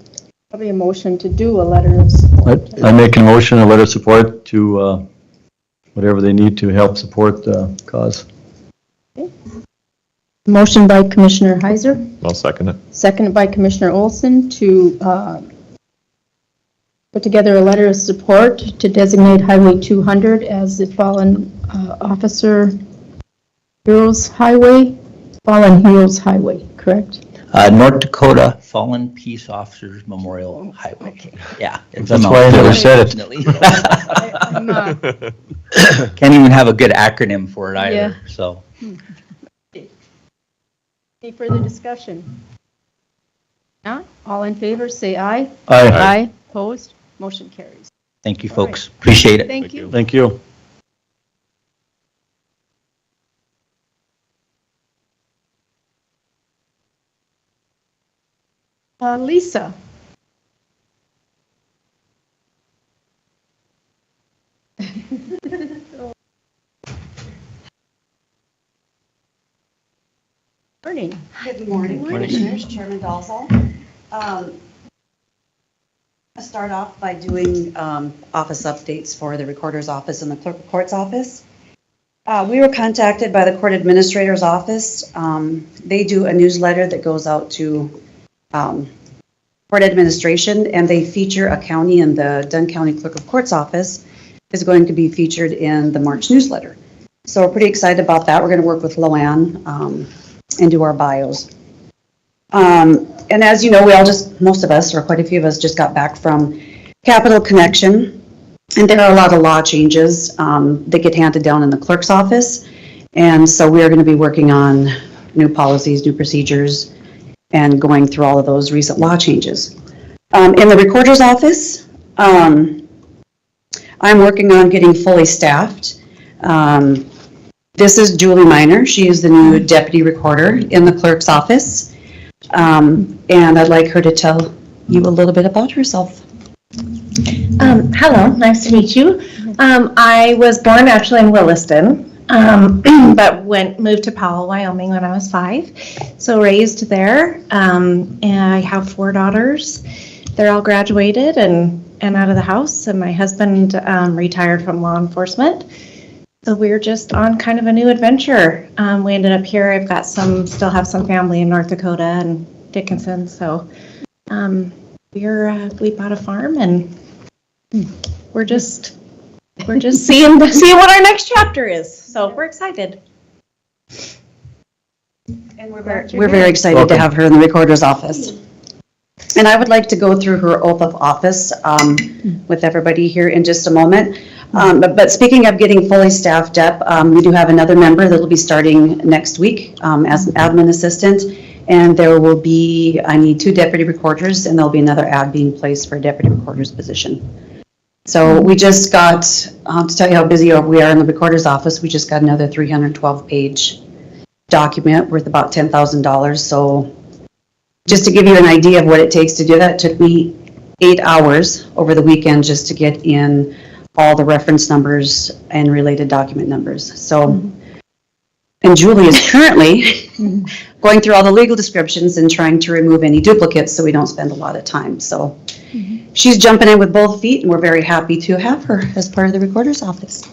Probably a motion to do a letter of support. I make a motion, a letter of support to whatever they need to help support the cause. Okay. Motion by Commissioner Heiser. I'll second it. Seconded by Commissioner Olson to put together a letter of support to designate Highway 200 as the Fallen Officer Heroes Highway. Fallen Heroes Highway, correct? North Dakota Fallen Peace Officers Memorial Highway. Okay. Yeah. That's why I never said it. Can't even have a good acronym for it either. Yeah. So. Any further discussion? Not? All in favor, say aye. Aye. Aye. Opposed? Motion carries. Thank you, folks. Appreciate it. Thank you. Thank you. Lisa. morning. Good morning, Morning. Commissioners, Chairman Dalzell. I'll start off by doing office updates for the Recorder's Office and the Clerk of Court's office. We were contacted by the Court Administrator's Office. They do a newsletter that goes out to Court Administration, and they feature a county, and the Dunn County Clerk of Court's office is going to be featured in the March newsletter. So we're pretty excited about that. We're going to work with Loanne and do our bios. And as you know, most of us, or quite a few of us, just got back from Capital Connection, and there are a lot of law changes that get handed down in the clerk's office, and so we are going to be working on new policies, new procedures, and going through all of those recent law changes. In the recorder's office, I'm working on getting fully staffed. This is Julie Miner. She is the new deputy recorder in the clerk's office. And I'd like her to tell you a little bit about herself. Hello, nice to meet you. I was born actually in Williston, but moved to Powell, Wyoming when I was 5. So raised there, and I have 4 daughters. They're all graduated and out of the house, and my husband retired from law enforcement. So we're just on kind of a new adventure. We ended up here. I've got still have some family in North Dakota and Dickinson. So we bought a farm, and we're just seeing what our next chapter is. So we're excited. And we're very excited to have her in the recorder's office. And I would like to go through her oath of office with everybody here in just a moment. But speaking of getting fully staffed up, we do have another member that will be starting next week as an admin assistant. And there will be, I need 2 deputy recorders, and there'll be another ad being placed for a deputy recorder's position. So we just got, to tell you how busy we are in the recorder's office, we just got another 312-page document worth about $10,000. So just to give you an idea of what it takes to do that, it took me 8 hours over the weekend just to get in all the reference numbers and related document numbers. So, and Julie is currently going through all the legal descriptions and trying to remove any duplicates so we don't spend a lot of time. So she's jumping in with both feet, and we're very happy to have her as part of the recorder's office.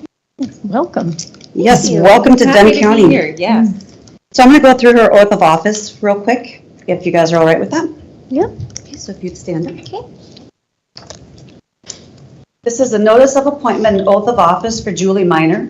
Welcome. Yes, welcome to Dunn County. Yes. So I'm going to go through her oath of office real quick, if you guys are all right with that. Yep. Okay, so if you'd stand up. Okay. This is a notice of appointment and oath of office for Julie Miner.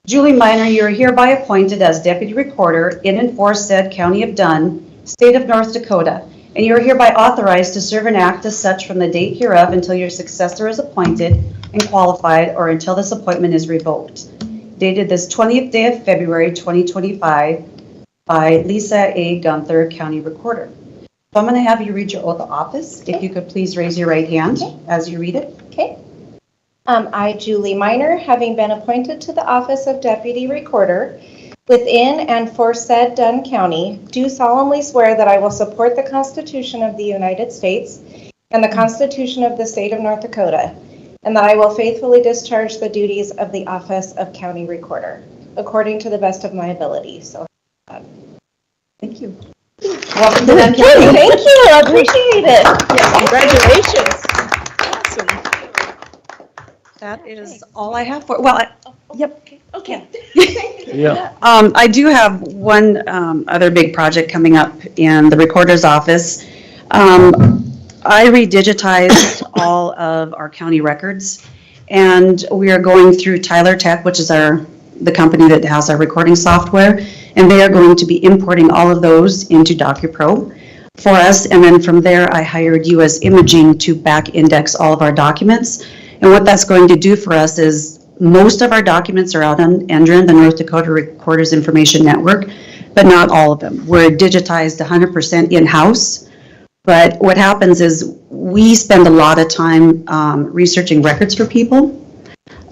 Julie Miner, you are hereby appointed as Deputy Recorder in and for said County of Dunn, State of North Dakota, and you are hereby authorized to serve and act as such from the date hereof until your successor is appointed and qualified, or until this appointment is revoked. Dated this 20th day of February 2025 by Lisa A. Gunther, County Recorder. So I'm going to have you read your oath of office. If you could please raise your right hand as you read it. Okay. I, Julie Miner, having been appointed to the office of Deputy Recorder within and for said Dunn County, do solemnly swear that I will support the Constitution of the United States and the Constitution of the State of North Dakota, and that I will faithfully discharge the duties of the office of County Recorder, according to the best of my ability. So, thank you. Welcome to Dunn County. Thank you. I appreciate it. Congratulations. That is all I have for, well, yep. Okay. Yeah. I do have one other big project coming up in the recorder's office. I redigitized all of our county records, and we are going through Tyler Tech, which is the company that has our recording software, and they are going to be importing all of those into DocuPro for us. And then from there, I hired US Imaging to back index all of our documents. And what that's going to do for us is most of our documents are out on NDRIN, the North Dakota Recorders Information Network, but not all of them. We're digitized 100% in-house. But what happens is we spend a lot of time researching records for people.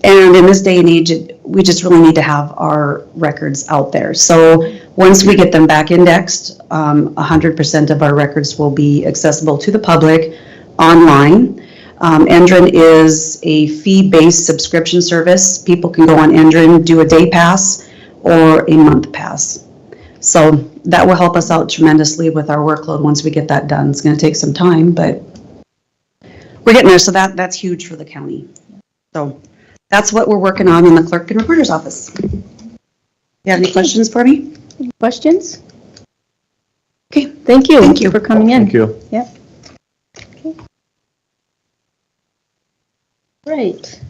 And in this day and age, we just really need to have our records out there. So once we get them back indexed, 100% of our records will be accessible to the public online. NDRIN is a fee-based subscription service. People can go on NDRIN, do a day pass or a month pass. So that will help us out tremendously with our workload once we get that done. It's going to take some time, but we're getting there. So that's huge for the county. So that's what we're working on in the clerk and recorder's office. You have any questions for me? Any questions? Okay. Thank you. Thank you for coming in. Thank you. Yep. Okay. Right.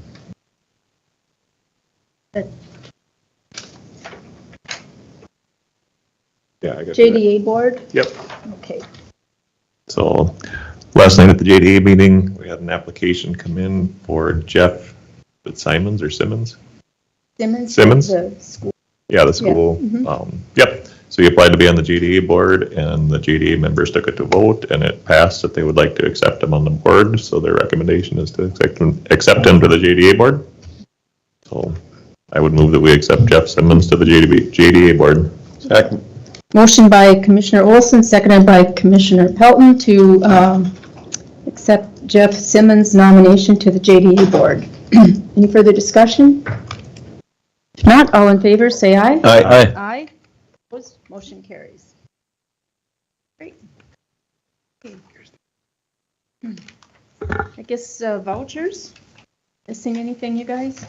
Yeah, I guess. JDA board? Yep. Okay. So last night at the JDA meeting, we had an application come in for Jeff Simons or Simmons? Simmons? Simmons? The school. Yeah, the school. Yep. So he applied to be on the JDA board, and the JDA members took it to vote, and it passed that they would like to accept him on the board. So their recommendation is to accept him to the JDA board. So I would move that we accept Jeff Simmons to the JDA board. Second. Motion by Commissioner Olson, seconded by Commissioner Pelton to accept Jeff Simmons' nomination to the JDA board. Any further discussion? If not, all in favor, say aye. Aye. Aye. Opposed? Motion carries. Great. Okay. I guess vouchers? Missing anything, you guys?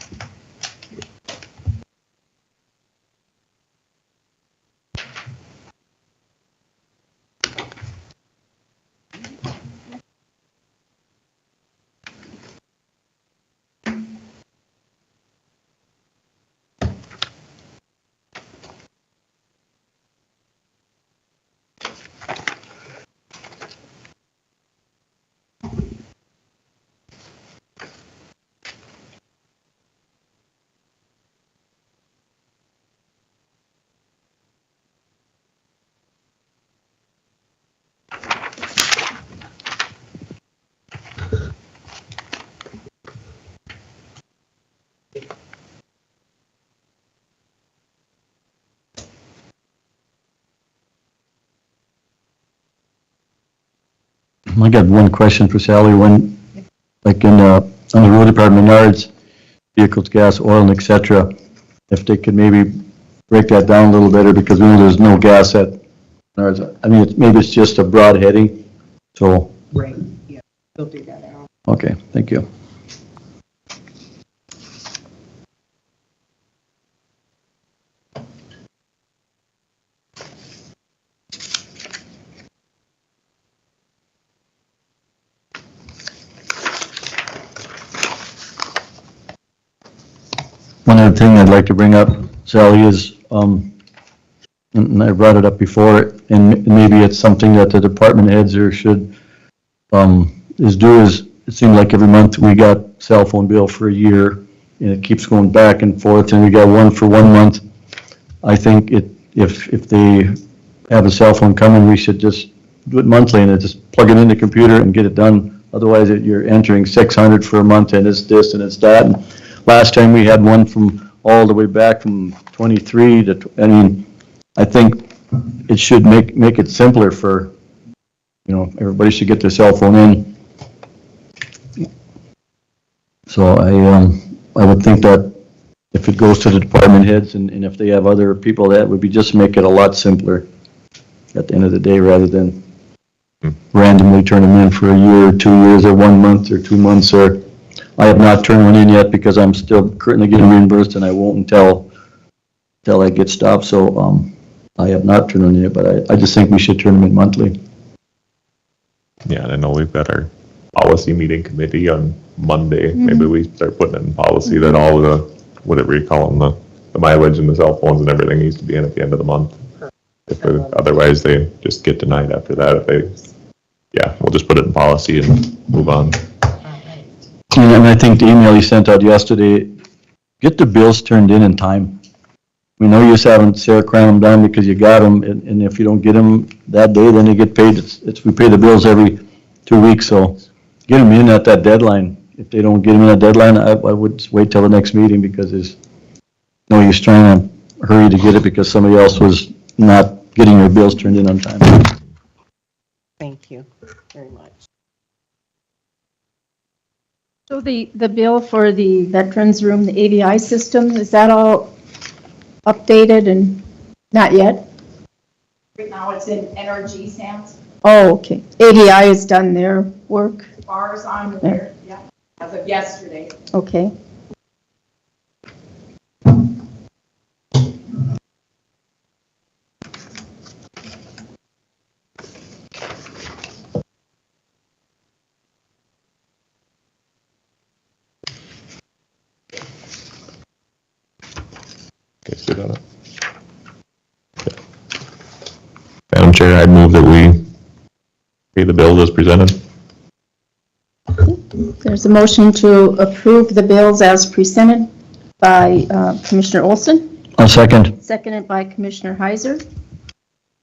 I got one question for Sally. When, like on the road department yards, vehicles, gas, oil, and et cetera, if they could maybe break that down a little better, because we know there's no gas at yards. I mean, maybe it's just a broad heading, so. Right, yeah, they'll do that out. Okay, thank you. One other thing I'd like to bring up, Sally, is, and I brought it up before, and maybe it's something that the department heads or should, is do is, it seems like every month we got cell phone bill for a year, and it keeps going back and forth, and we got one for 1 month. I think if they have a cell phone coming, we should just do it monthly and just plug it in the computer and get it done. Otherwise, you're entering 600 for a month, and it's this and it's that. And last time we had one from all the way back from 23 to, I mean, I think it should make it simpler for, everybody should get their cell phone in. So I would think that if it goes to the department heads and if they have other people, that would be just make it a lot simpler at the end of the day, rather than randomly turn them in for a year or 2 years or 1 month or 2 months. Or I have not turned one in yet because I'm still currently getting reimbursed, and I won't until I get stopped. So I have not turned one in yet, but I just think we should turn them in monthly. Yeah, and I know we've got our policy meeting committee on Monday. Maybe we start putting it in policy that all the, whatever you call them, the mileage and the cell phones and everything needs to be in at the end of the month. Otherwise, they just get denied after that. We'll just put it in policy and move on. And I think the email you sent out yesterday, get the bills turned in time. We know you just haven't Sarah crammed them down because you got them, and if you don't get them that day, then you get paid. We pay the bills every 2 weeks, so get them in at that deadline. If they don't get them in that deadline, I would wait till the next meeting, because there's no use trying to hurry to get it because somebody else was not getting their bills turned in on time. Thank you very much. So the bill for the veterans room, the AVI system, is that all updated and not yet? Right now, it's in NRG's hands. Oh, okay. ADI has done their work. Bars on there, yeah, as of yesterday. Okay. Guys good on it? Okay. Madam Chair, I'd move that we pay the bill as presented. There's a motion to approve the bills as presented by Commissioner Olson, I'll second. seconded by Commissioner Heiser.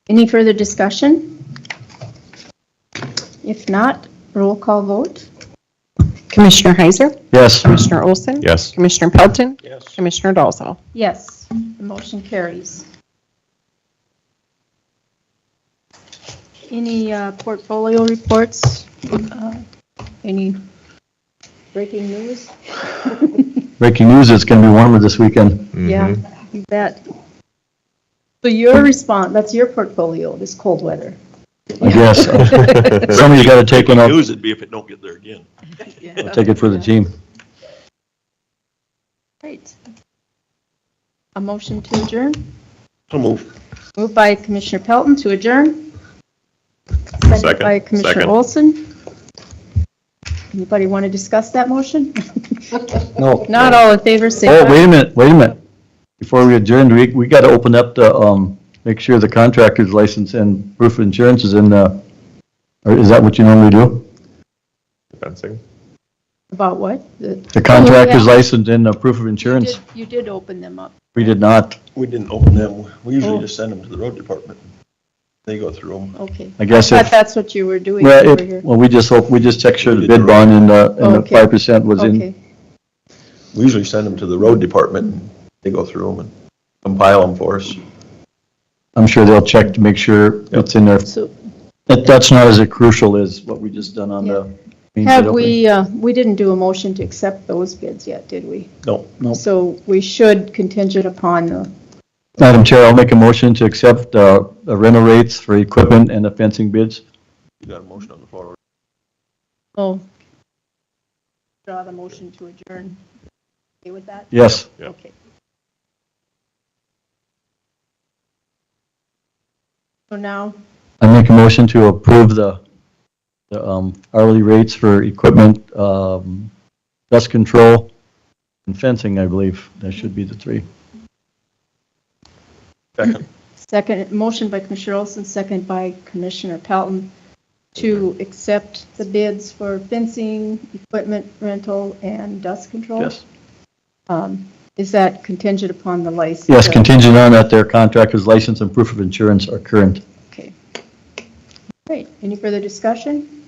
Any further discussion? If not, roll call vote. Commissioner Heiser? Yes. Commissioner Olson? Yes. Commissioner Pelton? Yes. Commissioner Dalzell? Yes, the motion carries. Any portfolio reports? Any breaking news? Breaking news, it's going to be warmer this weekend. Yeah, you bet. So your response, that's your portfolio, this cold weather. I guess. Somebody's got to take one up. News it'd be if it don't get there again. I'll take it for the team. Great. A motion to adjourn? So move. Moved by Commissioner Pelton to adjourn. Seconded by Commissioner Second. Olson. Anybody want to discuss that motion? No. Not all in favor, say Oh, aye. wait a minute. Before we adjourn, we got to open up the, make sure the contractor's license and proof of insurance is in the, or is that what you normally do? Fencing. About what? The contractor's Oh, yeah. license and the proof of insurance? You did open them up. We did not. We didn't open them. We usually Oh. just send them to the road department. They go through them. Okay. I guess thought if- that's what you were doing Well, over here. we just checked sure the bid bond and the Okay. 5% was in. Okay. We usually send them to the road department and they go through them and compile them for us. I'm sure they'll check to make sure it's in there. So That's not as crucial as what we just done on the. main have bid opening. we didn't do a motion to accept those bids yet, did we? No. No. So we should contingent upon the, Madam Chair, I'll make a motion to accept the rental rates for equipment and the fencing bids. You got a motion on the floor. draw the motion to adjourn. Okay with that? Yes. Yeah. Okay. So now, I make a motion to approve the hourly rates for equipment, dust control, and fencing, I believe. That should be the three. Second. motion by Commissioner Olson, second by Commissioner Pelton to accept the bids for fencing, equipment rental, and dust control? Yes. Is that contingent upon the license? Yes, contingent on that their contractor's license and proof of insurance are current. Okay. Great. Any further discussion?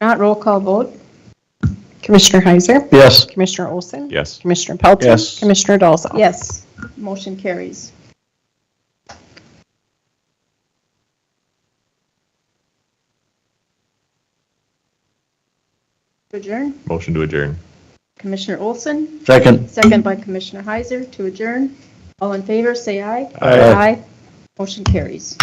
Not roll call vote. Commissioner Heiser? Yes. Commissioner Olson? Yes. Commissioner Pelton? Yes. Commissioner Dalzell? Yes. Motion carries. Adjourn. Motion to adjourn. Commissioner Olson, Second. second by Commissioner Heiser to adjourn. All in favor, say aye. Aye. Motion carries.